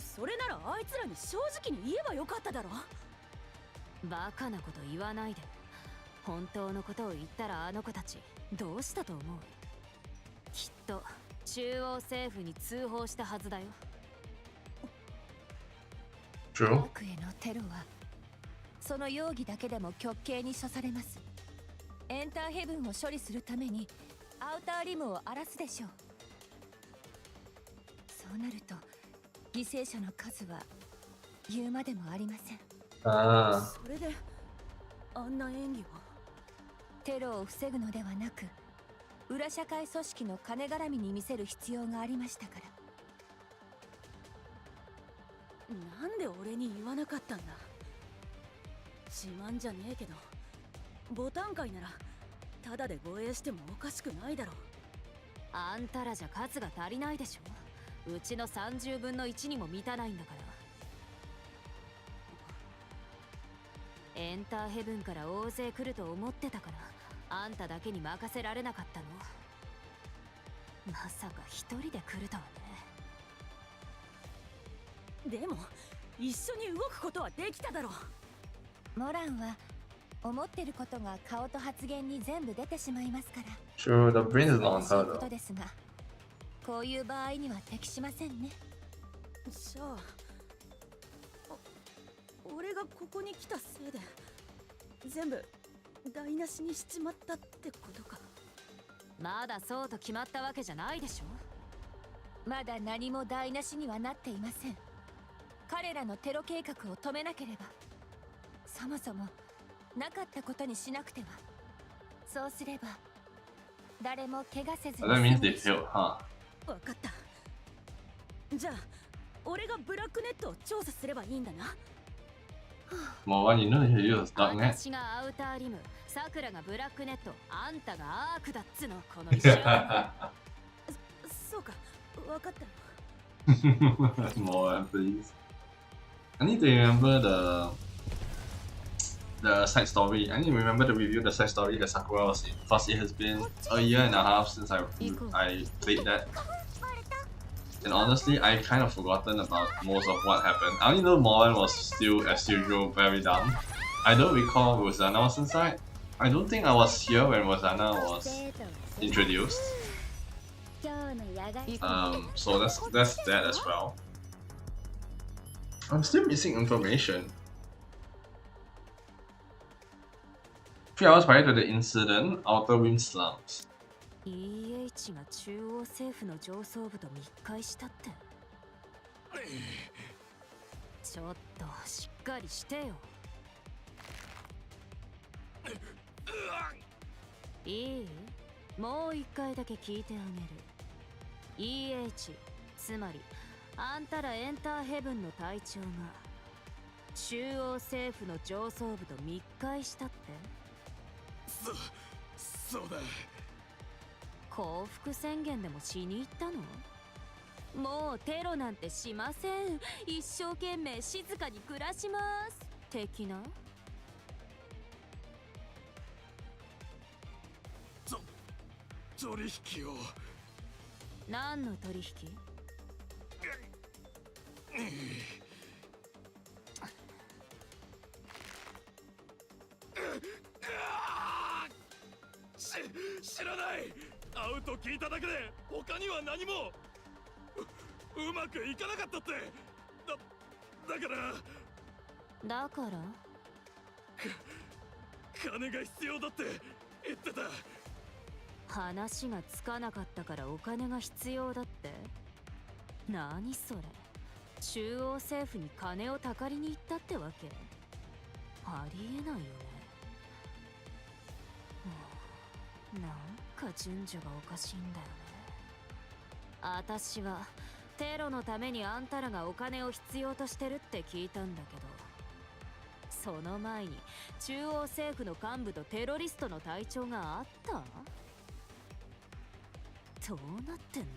それならあいつらに正直に言えばよかっただろ。バカなこと言わないで。本当のことを言ったらあの子たちどうしたと思う？きっと中央政府に通報したはずだよ。True. 悪へのテロはその容疑だけでも極刑に処されます。エンターヘブンを処理するためにアウターリムを荒らすでしょう。そうなると犠牲者の数は言うまでもありません。それであんな演技を。テロを防ぐのではなく裏社会組織の金絡みに見せる必要がありましたから。なんで俺に言わなかったんだ。自慢じゃねえけどボタン界ならただで護衛してもおかしくないだろ。あんたらじゃ数が足りないでしょ。うちの30分の1にも満たないんだから。エンターヘブンから大勢来ると思ってたからあんただけに任せられなかったの。まさか一人で来るとはね。でも一緒に動くことはできただろう。モランは思ってることが顔と発言に全部出てしまいますから。 True, the brain is not そう on いう her こと though. ですが、こういう場合には適しませんね。じゃあ俺がここに来たせいで全部台無しにしちまったってことか。まだそうと決まったわけじゃないでしょ。まだ何も台無しにはなっていません。彼らのテロ計画を止めなければそもそもなかったことにしなくては。そうすれば誰も怪我せず So に that 済 means む they でしょう。 failed, huh? 分かった。じゃあ俺がブラックネットを調査すればいいんだな。Well, why you know you use darknet? 私がアウターリム、さくらがブラックネット、あんたがアークだっつの、この一瞬。そうか、分かったよ。 More, please. I need to remember the side story. I need to remember to review the side story that Sakura was in, because it has been a year and a half since I played that. And honestly, I kind of forgotten about most of what happened. I only know Morlan was still, as usual, very dumb. I don't recall Rosanna was inside. I don't think I was here when Rosanna was introduced. So that's that as well. I'm still missing information. 3 hours prior to the incident, Outer Rim slums. EH が中央政府の上層部と密会したって。ちょっとしっかりしてよ。いい？もう一回だけ聞いてあげる。EH、つまりあんたらエンターヘブンの隊長が中央政府の上層部と密会したって？そうだ。降伏宣言でもしに行ったの？もうテロなんてしません。一生懸命静かに暮らします。的な？取引を。何の取引？知らない。会うと聞いただけで他には何も うまくいかなかったって。だから金が必要だって言ってた。話がつかなかったからお金が必要だって？何それ？中央政府に金をたかりに行ったってわけ？ありえないよね。なんか順序がおかしいんだよね。私はテロのためにあんたらがお金を必要としてるって聞いたんだけど、その前に中央政府の幹部とテロリストの隊長があった？どうなってんの？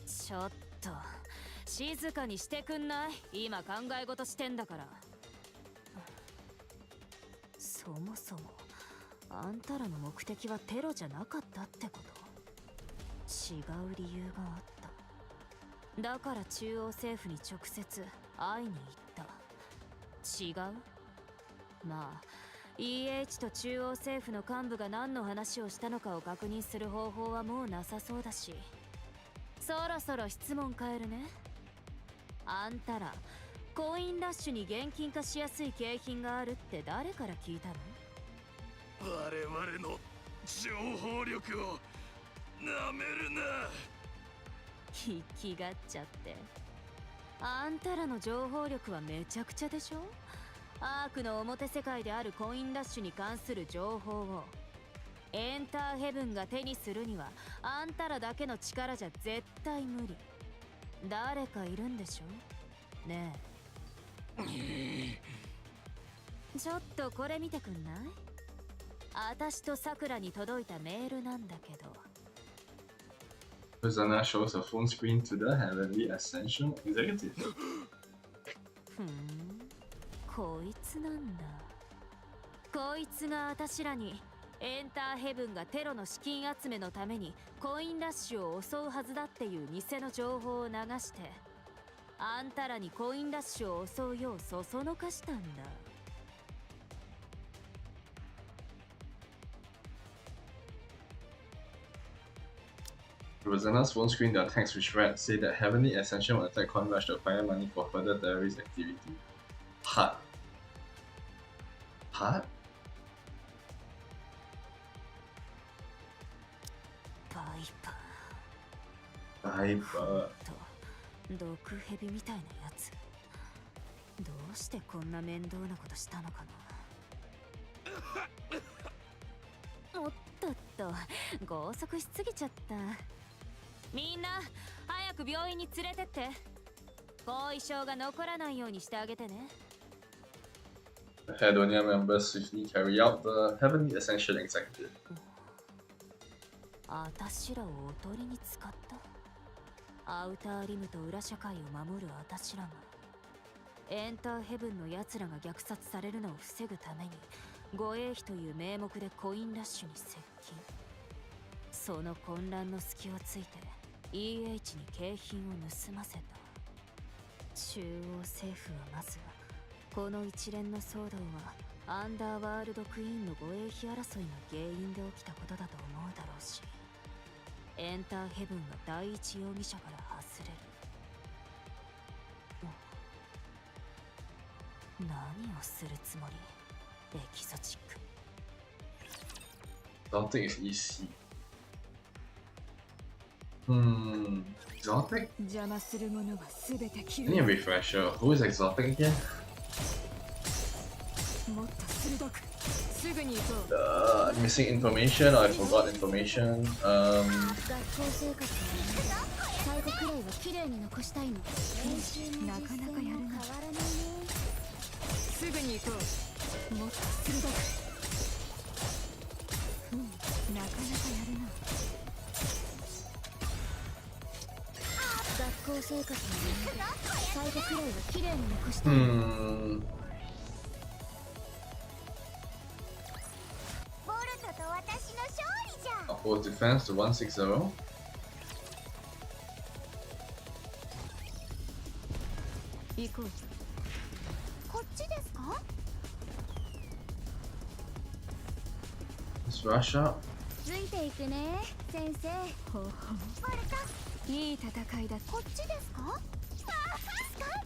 ちょっと静かにしてくんない？今考え事してんだから。そもそもあんたらの目的はテロじゃなかったってこと？違う理由があった。だから中央政府に直接会いに行った。違う？まあ EH と中央政府の幹部が何の話をしたのかを確認する方法はもうなさそうだし、そろそろ質問変えるね。あんたらコインラッシュに現金化しやすい景品があるって誰から聞いたの？我々の情報力をなめるな。引きがっちゃって。あんたらの情報力はめちゃくちゃでしょ。アークの表世界であるコインラッシュに関する情報をエンターヘブンが手にするにはあんたらだけの力じゃ絶対無理。誰かいるんでしょねえ。ちょっとこれ見てくんない？私とさくらに届いたメールなんだけど。Rosanna shows a phone screen to the Heavenly Ascension Executive. こいつなんだ。こいつが私らにエンターヘブンがテロの資金集めのためにコインラッシュを襲うはずだっていう偽の情報を流して、あんたらにコインラッシュを襲うようそそのかしたんだ。Rosanna's phone screen, the text which read, say that Heavenly Ascension will attack Coin Rush to acquire money for further terrorist activity. Hard. Hard? バイパー。バイパー。毒蛇みたいなやつ。どうしてこんな面倒なことしたのかな。おっとっと、豪速しすぎちゃった。みんな早く病院に連れてって。後遺症が残らないようにしてあげてね。The Hedonia members swiftly carry out the Heavenly Ascension Executive. あたしらをおとりに使った。アウターリムと裏社会を守るあたしらがエンターヘブンのやつらが虐殺されるのを防ぐために護衛費という名目でコインラッシュに接近。その混乱の隙をついて EH に景品を盗ませた。中央政府はまずこの一連の騒動はアンダーワールドクイーンの護衛費争いが原因で起きたことだと思うだろうし、エンターヘブンが第一容疑者から外れる。何をするつもり？エキゾチック。 Exotic is EC. Exotic? 邪魔するものはすべて I need a refresher. Who is exotic again? もっと鋭くすぐに行こう。Missing information or I forgot information. 学校生活最後くらいは綺麗に残したいの。練習もなかなかやるな。変わらないね。すぐに行こう。もっと鋭く。なかなかやるな。学校生活の最後くらいは綺麗に残したい。ボルトと私の勝利じゃん。Upward defense to 160. 行こう。こっちですか？ Let's rush up. ついていくね、先生。ほうほう。ボルト、いい戦いだ。こっちですか？スカウ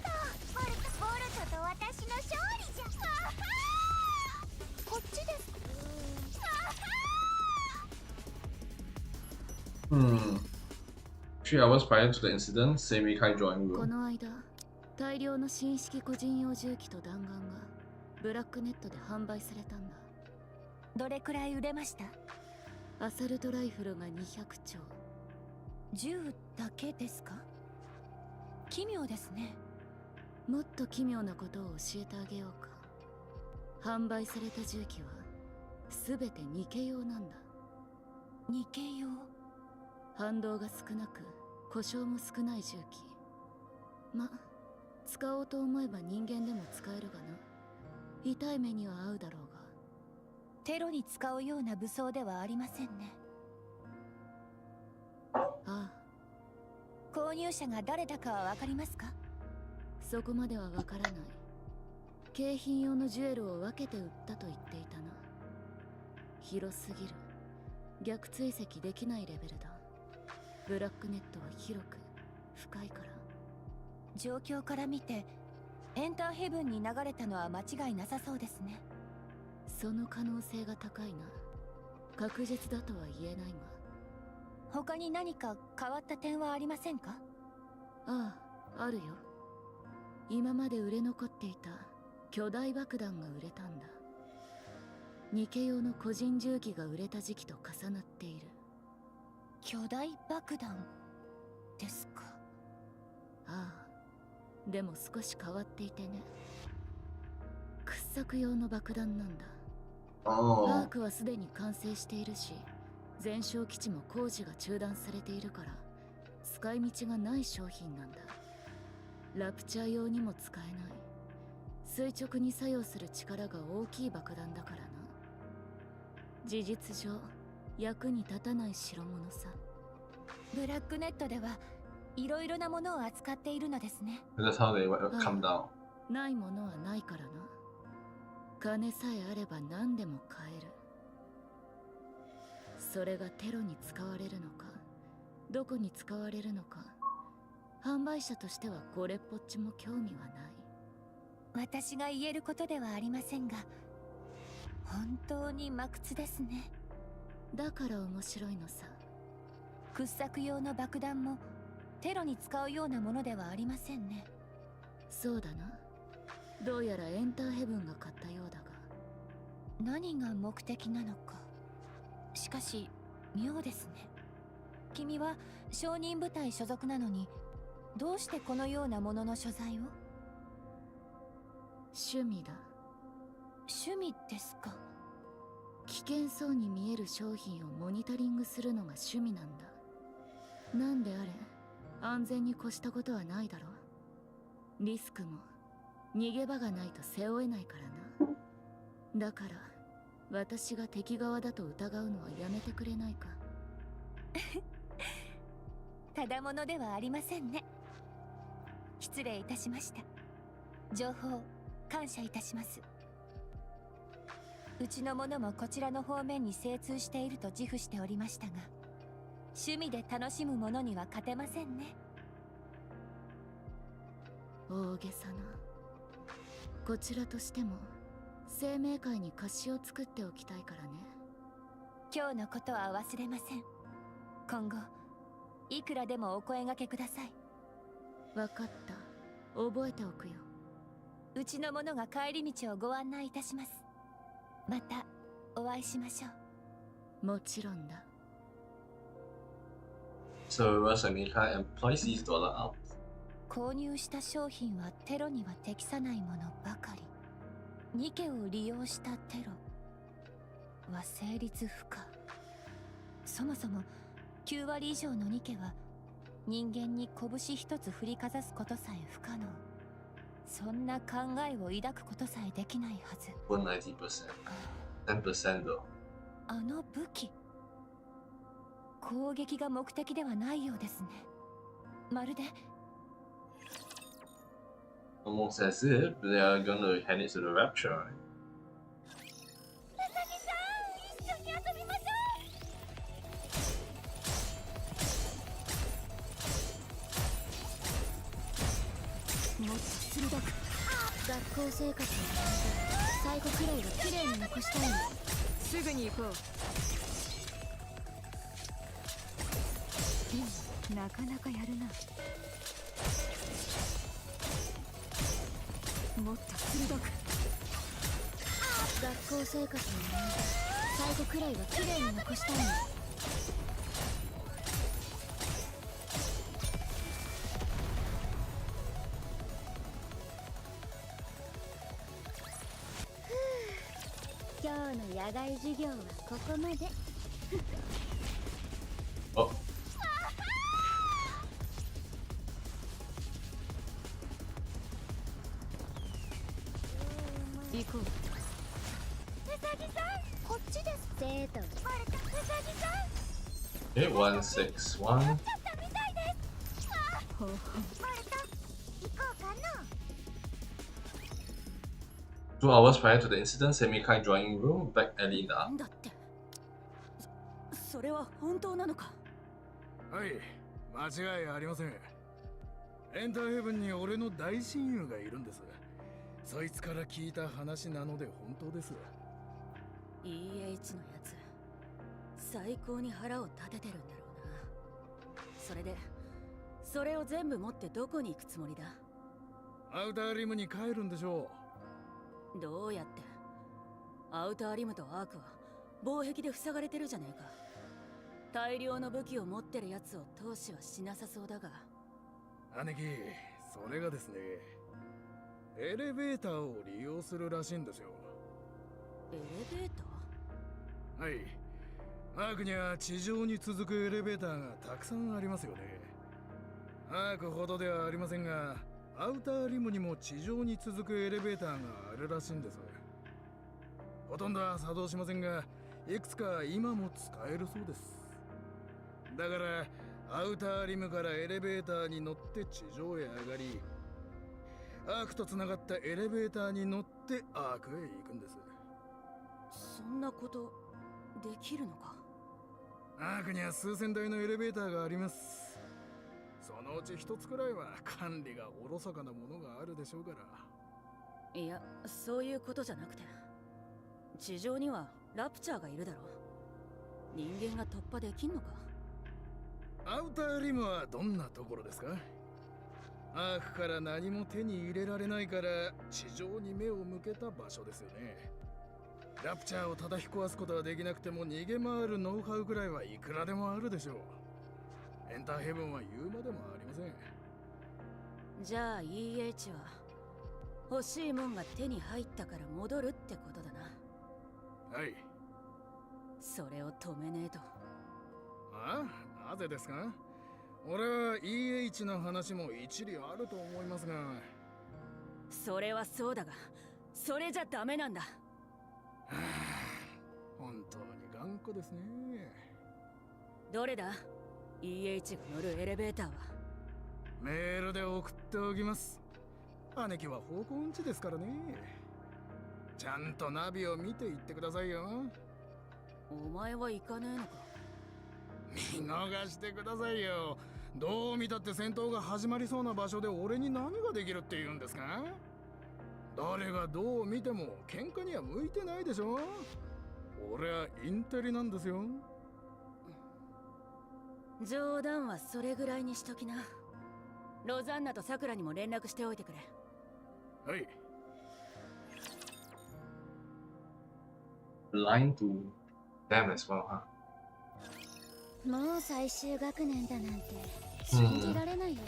ト、ボルトと私の勝利じゃん。こっちですか？3 hours prior to the incident, Seimikai drawing こ room. の間、大量の新式個人用銃器と弾丸がブラックネットで販売されたんだ。どれくらい売れました？アサルトライフルが200丁。銃だけですか？奇妙ですね。もっと奇妙なことを教えてあげようか。販売された銃器は全てニケ用なんだ。ニケ用？反動が少なく故障も少ない銃器。ま、使おうと思えば人間でも使えるがな。痛い目には合うだろうが。テロに使うような武装ではありませんね。ああ、購入者が誰だかは分かりますか？そこまではわからない。景品用のジュエルを分けて売ったと言っていたな。広すぎる。逆追跡できないレベルだ。ブラックネットは広く深いから。状況から見てエンターヘブンに流れたのは間違いなさそうですね。その可能性が高いな。確実だとは言えないが。他に何か変わった点はありませんか？ああ、あるよ。今まで売れ残っていた巨大爆弾が売れたんだ。ニケ用の個人銃器が売れた時期と重なっている。巨大爆弾ですか？ああ、でも少し変わっていてね。掘削用の爆弾なんだ。パー Oh. クはすでに完成しているし、全焼基地も工事が中断されているから、使い道がない商品なんだ。ラプチャー用にも使えない。垂直に作用する力が大きい爆弾だからな。事実上、役に立たない代物さ。ブラックネットではいろいろなものを扱っているのですね。 That's how they come down. ないものはないからな。金さえあれば何でも買える。それがテロに使われるのか、どこに使われるのか、販売者としてはこれっぽっちも興味はない。私が言えることではありませんが、本当に真靴ですね。だから面白いのさ。掘削用の爆弾もテロに使うようなものではありませんね。そうだな。どうやらエンターヘブンが買ったようだが。何が目的なのか。しかし妙ですね。君は商人部隊所属なのに、どうしてこのようなものの所在を？趣味だ。趣味ですか？危険そうに見える商品をモニタリングするのが趣味なんだ。なんであれ、安全に越したことはないだろう。リスクも逃げ場がないと背負えないからな。だから私が敵側だと疑うのはやめてくれないか。ただものではありませんね。失礼いたしました。情報感謝いたします。うちの者もこちらの方面に精通していると自負しておりましたが、趣味で楽しむ者には勝てませんね。大げさな。こちらとしても生命界に貸しを作っておきたいからね。今日のことは忘れません。今後いくらでもお声掛けください。わかった。覚えておくよ。うちの者が帰り道をご案内いたします。またお会いしましょう。もちろんだ。So Russia Mika employs these dollar out. 購入した商品はテロには適さないものばかり。ニケを利用したテロは成立不可。そもそも9割以上のニケは人間に拳一つ振りかざすことさえ不可能。そんな考えを抱くことさえできないはず。 90%. 10% though. あの武器、攻撃が目的ではないようですね。まるで Almost as if they are gonna hand it to the rapture. もっと鋭く。学校生活の最後くらいは綺麗に残したいの。すぐに行こう。なかなかやるな。もっと鋭く。学校生活の最後くらいは綺麗に残したいの。今日の野外授業はここまで。Oh. 行こう。うさぎさん、こっちです。生徒。バレた。うさぎさん。Okay, 161. ちゃったみたいです。バレた。行こうかな。 2 hours prior to the incident, Semi-Kai drawing room, back alley in the な arc. んだって。それは本当なのか。はい、間違いありません。エンターヘブンに俺の大親友がいるんです。そいつから聞いた話なので本当です。 EH のやつ最高に腹を立ててるんだろうな。それでそれを全部持ってどこに行くつもりだ。アウターリムに帰るんでしょどうやって。アウターリムとアークは防壁で塞がれてるじゃねえか。大量の武器を持ってるやつを投資はしなさそうだが。う。姉貴、それがですね、エレベーターを利用するらしいんですよ。エレベーター？はい、アークには地上に続くエレベーターがたくさんありますよね。アークほどではありませんが、アウターリムにも地上に続くエレベーターがあるらしいんです。ほとんどは作動しませんが、いくつか今も使えるそうです。だからアウターリムからエレベーターに乗って地上へ上がり、アークとつながったエレベーターに乗ってアークへ行くんです。そんなことできるのか。アークには数千台のエレベーターがあります。そのうち一つくらいは管理がおろそかなものがあるでしょうから。いや、そういうことじゃなくて、地上にはラプチャーがいるだろう。人間が突破できんのか。アウターリムはどんなところですか？アークから何も手に入れられないから地上に目を向けた場所ですよね。ラプチャーを叩き壊すことはできなくても逃げ回るノウハウくらいはいくらでもあるでしょう。エンターヘブンは言うまでもありません。じゃあ EH は欲しいもんが手に入ったから戻るってことだな。はい。それを止めねえと。あ？なぜですか？俺は EH の話も一理あると思いますが。それはそうだが、それじゃダメなんだ。本当に頑固ですね。どれだ EH が乗るエレベーターは。メールで送っておきます。姉貴は方向音痴ですからね。ちゃんとナビを見ていってくださいよ。お前は行かねえのか。見逃してくださいよ。どう見たって戦闘が始まりそうな場所で俺に何ができるって言うんですか？誰がどう見ても喧嘩には向いてないでしょ。俺はインテリなんですよ。冗談はそれぐらいにしときな。ロザンナとサクラにも連絡しておいてくれ。はい。 Line to them as well, huh? もう最終学年だなんて信じられないよ。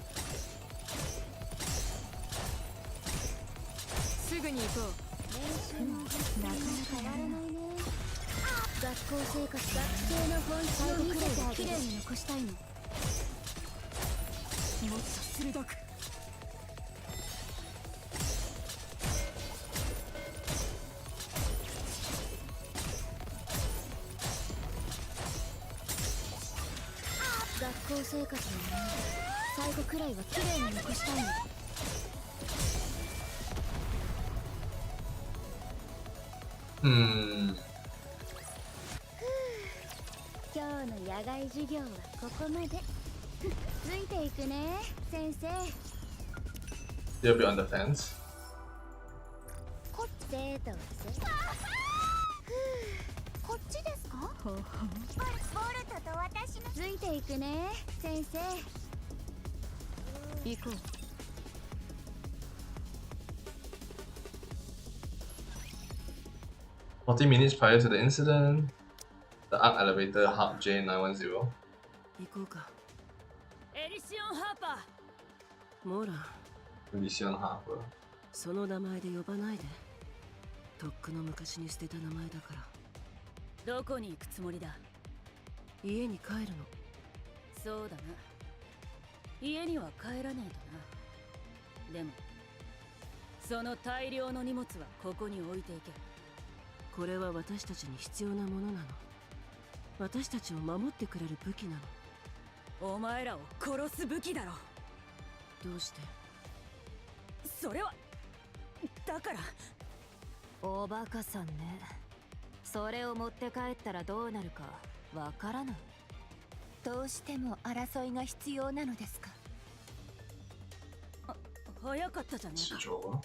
すぐに行こ練習もなかなかやらないね。学校生活学生の本質を見せてあげる。綺麗に残したいの。う。もっと鋭く。学校生活の思い出、最後くらいは綺麗に残したいの。今日の野外授業はここまで。ついていくね、先生。 They'll be on the fence. 生徒はこっちですか？ボルトと私のついていくね、先生。行こう。40 minutes prior to the incident, the ARC elevator hub J910. 行こうか。エリシオン・ハーパー。モーラン、 Elysian Harbor. その名前で呼ばないで。とっくの昔に捨てた名前だから。どこに行くつもりだ？家に帰るの。そうだな。家には帰らねえとな。でもその大量の荷物はここに置いていけ。これは私たちに必要なものなの。私たちを守ってくれる武器なの。お前らを殺す武器だろ。どうして？それはだから。おバカさんね。それを持って帰ったらどうなるかわからない。どうしても争いが必要なのですか？早かったじゃねえか。市長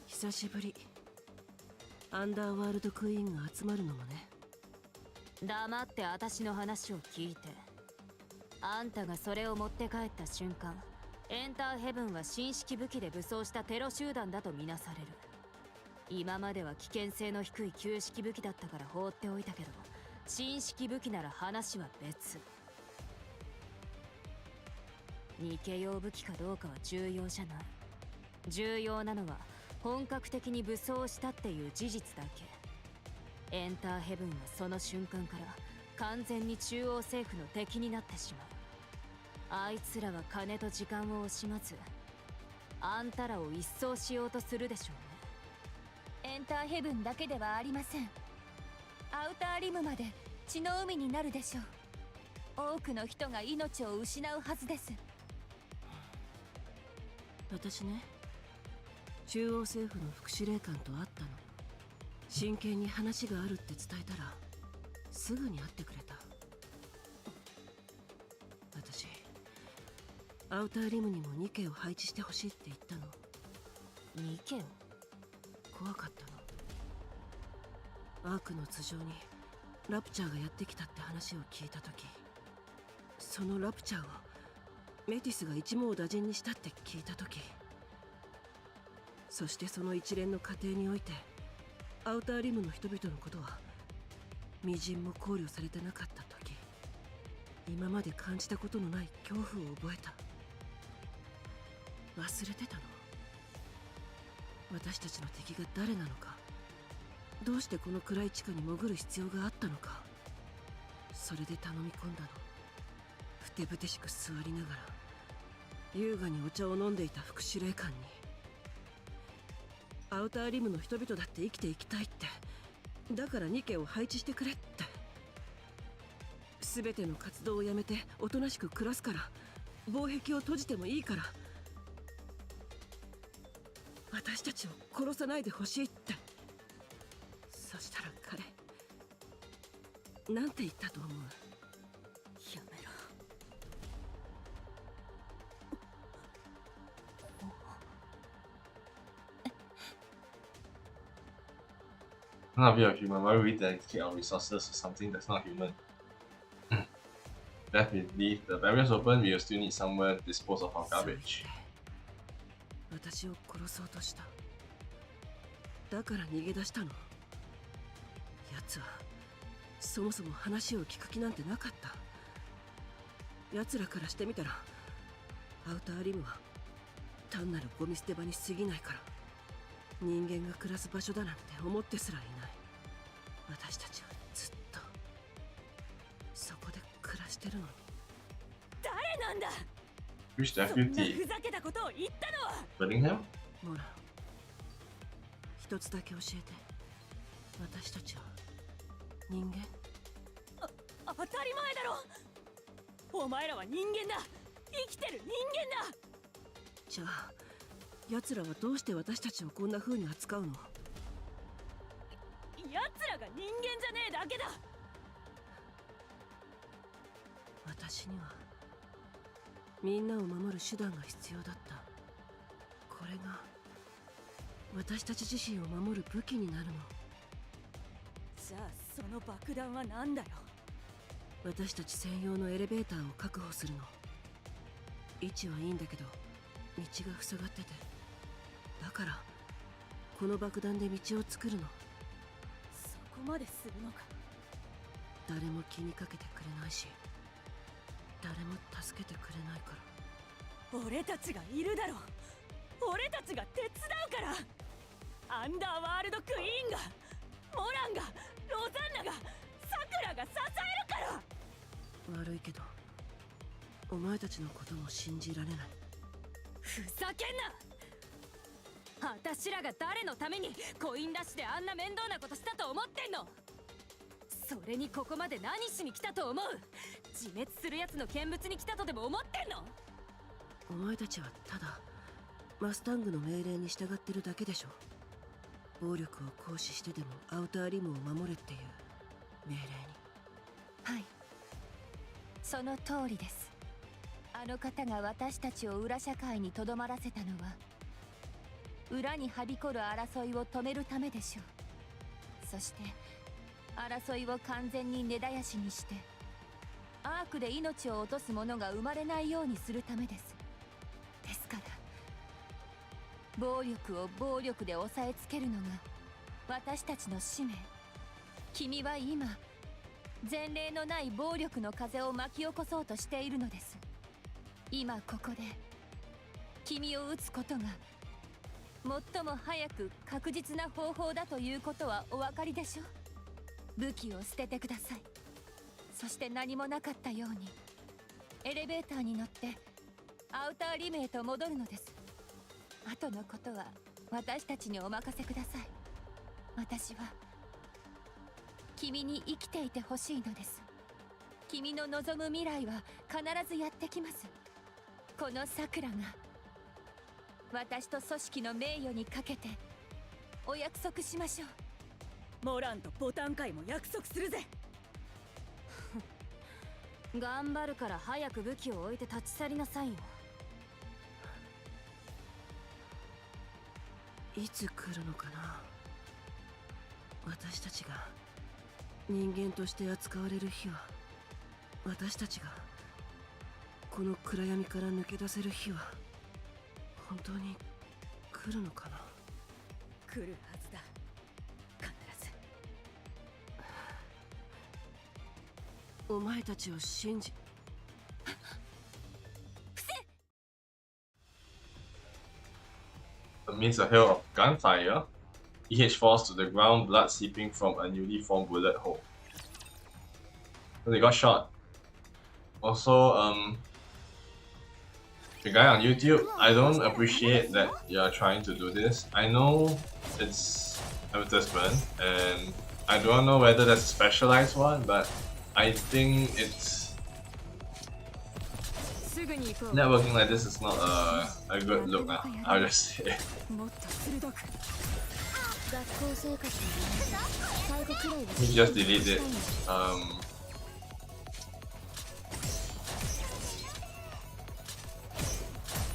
久しぶり。アンダーワールドクイーンが集まるのもね。黙って私の話を聞いて。あんたがそれを持って帰った瞬間、エンターヘブンは新式武器で武装したテロ集団だとみなされる。今までは危険性の低い旧式武器だったから放っておいたけど、新式武器なら話は別。ニケ用武器かどうかは重要じゃない。重要なのは本格的に武装したっていう事実だけ。エンターヘブンはその瞬間から完全に中央政府の敵になってしまう。あいつらは金と時間を惜しまず、あんたらを一掃しようとするでしょうね。エンターヘブンだけではありません。アウターリムまで血の海になるでしょう。多くの人が命を失うはずです。私ね、中央政府の副司令官と会ったの。真剣に話があるって伝えたらすぐに会ってくれた。私アウターリムにもニケを配置してほしいって言ったの。ニケを？怖かったの。アークの頭上にラプチャーがやってきたって話を聞いた時、そのラプチャーをメティスが一網打尽にしたって聞いた時、そしてその一連の過程においてアウターリムの人々のことは微塵も考慮されてなかった時、今まで感じたことのない恐怖を覚えた。忘れてたの。私たちの敵が誰なのか、どうしてこの暗い地下に潜る必要があったのか。それで頼み込んだの。ふてぶてしく座りながら優雅にお茶を飲んでいた副司令官に、アウターリムの人々だって生きていきたいって、だからニケを配置してくれって。全ての活動をやめておとなしく暮らすから、防壁を閉じてもいいから、私たちを殺さないでほしいって。そしたら彼なんて言ったと思う？やめろ。Not be a human. Why would we dedicate our resources to something that's not human? Left with leave the barriers open, we will still need somewhere to dispose of our garbage. 私を殺そうとした。だから逃げ出したの。奴はそもそも話を聞く気なんてなかった。奴らからしてみたらアウターリムは単なるゴミ捨て場に過ぎないから、人間が暮らす場所だなんて思ってすらいない。私たちはずっとそこで暮らしてるのに。誰なんだ？ Which そんな deputy? ふざけたことを言ったのは。 Bellingham? モラン、一つだけ教えて。私たちは人間？当たり前だろ。お前らは人間だ。生きてる人間だ。じゃあ奴らはどうして私たちをこんな風に扱うの？奴らが人間じゃねえだけだ。私にはみんなを守る手段が必要だった。これが私たち自身を守る武器になるの。じゃあその爆弾は何だよ？私たち専用のエレベーターを確保するの。位置はいいんだけど道が塞がってて、だからこの爆弾で道を作るの。そこまでするのか。誰も気にかけてくれないし、誰も助けてくれないから。俺たちがいるだろ。俺たちが手伝うから。アンダーワールドクイーンが、モランが、ロザンナが、サクラが支えるから。悪いけどお前たちのことも信じられない。ふざけんな。私らが誰のためにコインラッシュであんな面倒なことしたと思ってんの。それにここまで何しに来たと思う。自滅するやつの見物に来たとでも思ってんの。お前たちはただマスタングの命令に従ってるだけでしょ。暴力を行使してでもアウターリムを守れっていう命令に。はい、その通りです。あの方が私たちを裏社会にとどまらせたのは裏にはびこる争いを止めるためでしょう。そして争いを完全に根絶やしにしてアークで命を落とす者が生まれないようにするためです。ですから暴力を暴力で抑えつけるのが私たちの使命。君は今前例のない暴力の風を巻き起こそうとしているのです。今ここで君を撃つことが最も早く確実な方法だということはお分かりでしょう。武器を捨ててください。そして何もなかったようにエレベーターに乗ってアウターリムへと戻るのです。あとのことは私たちにお任せください。私は君に生きていてほしいのです。君の望む未来は必ずやってきます。この桜が私と組織の名誉にかけてお約束しましょう。モランとボタン会も約束するぜ。頑張るから早く武器を置いて立ち去りなさいよ。いつ来るのかな。私たちが人間として扱われる日は、私たちがこの暗闇から抜け出せる日は本当に来るのかな。来るはずだ、必ず。お前たちを信じ。Amidst a hail of gunfire, EH falls to the ground, blood seeping from a newly formed bullet hole. So they got shot. Also, the guy on YouTube, I don't appreciate that you're trying to do this. I know it's advertisement, and I don't know whether that's a specialized one, but I think it's networking like this is not a good look now. I'll just say. もっと鋭く。学校生活の最後くらいは You just delete it.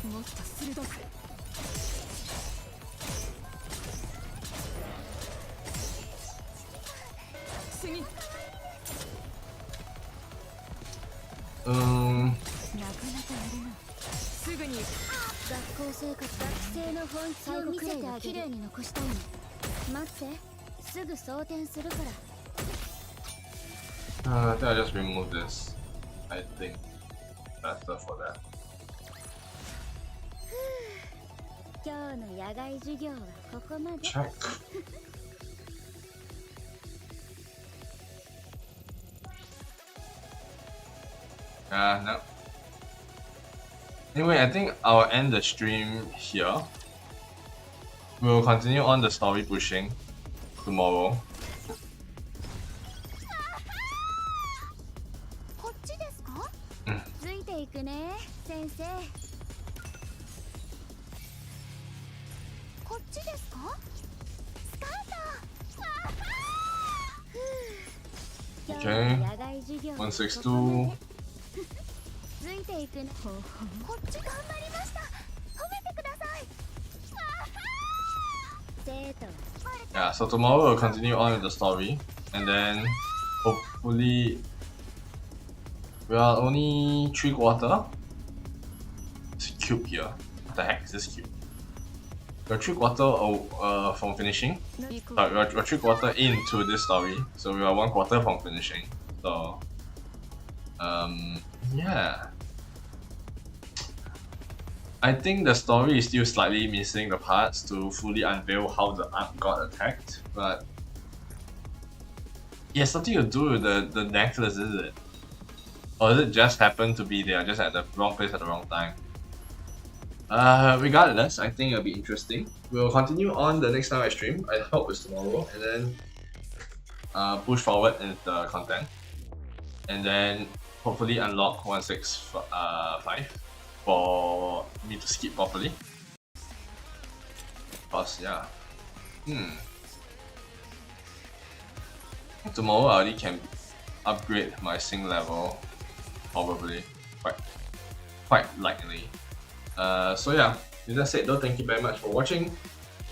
もっと鋭く。次。なかなかやるな。すぐに学校生活学生の本質を見せてあげる。綺麗に残したいの。待って、すぐ装填するから。I think I'll just remove this. I think better for that. 今日の野外授業はここまで。Check. No. Anyway, I think I'll end the stream here. We'll continue on the story pushing tomorrow. こっちですか？うんついていくね、先生。こっちですか？スカート。Okay. 今日の野外授業はここまで。162. ついていくね。こっち頑張りました。褒めてください。生徒は Yeah, so tomorrow we'll continue on with the story, and then hopefully we are only 3/4. It's a cube here. What the heck is this cube? We're 3/4 from finishing. We're 3/4 into this story, so we are 1/4 from finishing. So, yeah. I think the story is still slightly missing the parts to fully unveil how the ark got attacked, but it has something to do with the necklace, is it? Or does it just happen to be there, just at the wrong place at the wrong time? Regardless, I think it'll be interesting. We'll continue on the next time I stream. I hope it's tomorrow, and then push forward in the content, and then hopefully unlock 165 for me to skip properly. Cause yeah, tomorrow I already can upgrade my sync level, probably quite likely. So yeah, with that said though, thank you very much for watching.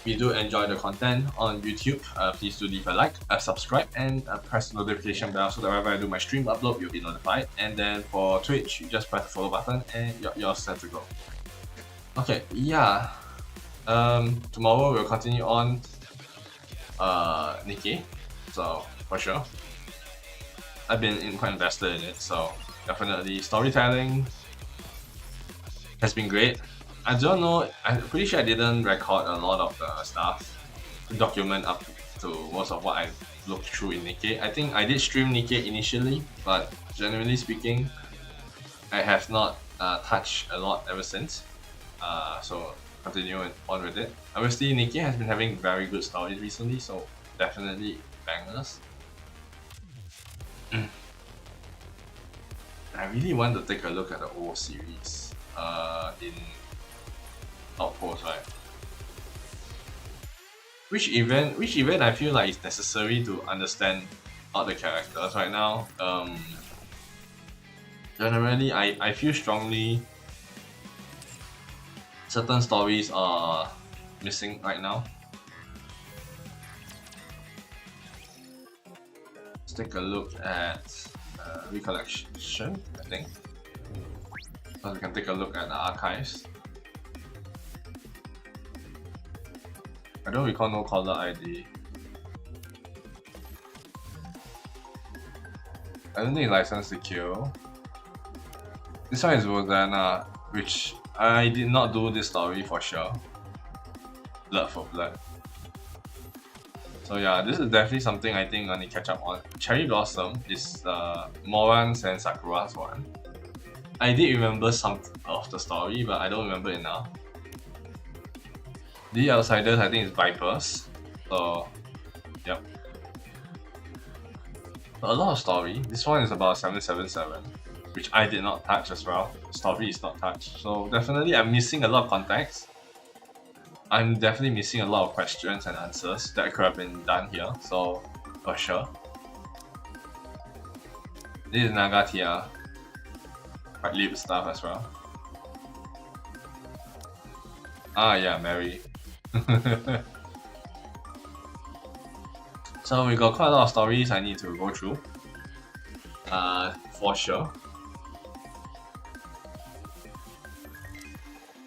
If you do enjoy the content on YouTube, please do leave a like, subscribe, and press the notification bell so that whenever I do my stream upload, you'll be notified. And then for Twitch, you just press the follow button and you're set to go. Okay, yeah. Tomorrow we'll continue on Nikke, so for sure. I've been quite invested in it, so definitely storytelling has been great. I don't know, I'm pretty sure I didn't record a lot of the stuff to document up to most of what I looked through in Nikke. I think I did stream Nikke initially, but generally speaking, I have not touched a lot ever since. So continuing on with it. Obviously, Nikke has been having very good stories recently, so definitely bangers. I really want to take a look at the old series in Outpost, right? Which event I feel like is necessary to understand all the characters right now. Generally, I feel strongly certain stories are missing right now. Let's take a look at Recollection, I think. So we can take a look at the archives. I don't recall no caller ID. I don't think License to Kill. This one is Rosanna, which I did not do this story for sure. Blood for Blood. So yeah, this is definitely something I think I need to catch up on. Cherry Blossom is Moran's and Sakura's one. I did remember some of the story, but I don't remember it now. The Outsiders, I think, is Vipers. So, yep. But a lot of story. This one is about 777, which I did not touch as well. Story is not touched. So definitely I'm missing a lot of context. I'm definitely missing a lot of questions and answers that could have been done here. So, for sure. This is Nagatia. Quite lip stuff as well. Ah yeah, Mary. So we got quite a lot of stories I need to go through. For sure.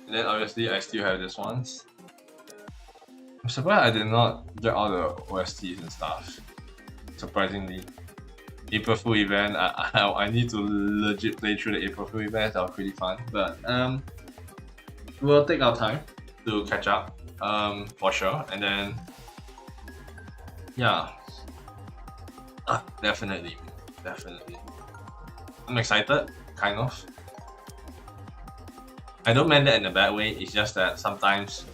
And then obviously I still have this ones. I'm surprised I did not get all the OSTs and stuff. Surprisingly. April Fool event, I need to legit play through the April Fool event. That was pretty fun. But we'll take our time to catch up, for sure. And then yeah, definitely. I'm excited, kind of. I don't mean that in a bad way. It's just that sometimes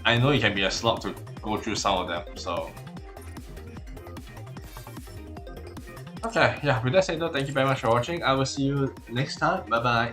I know it can be a slog to go through some of them. So okay, yeah, with that said though, thank you very much for watching. I will see you next time. Bye bye.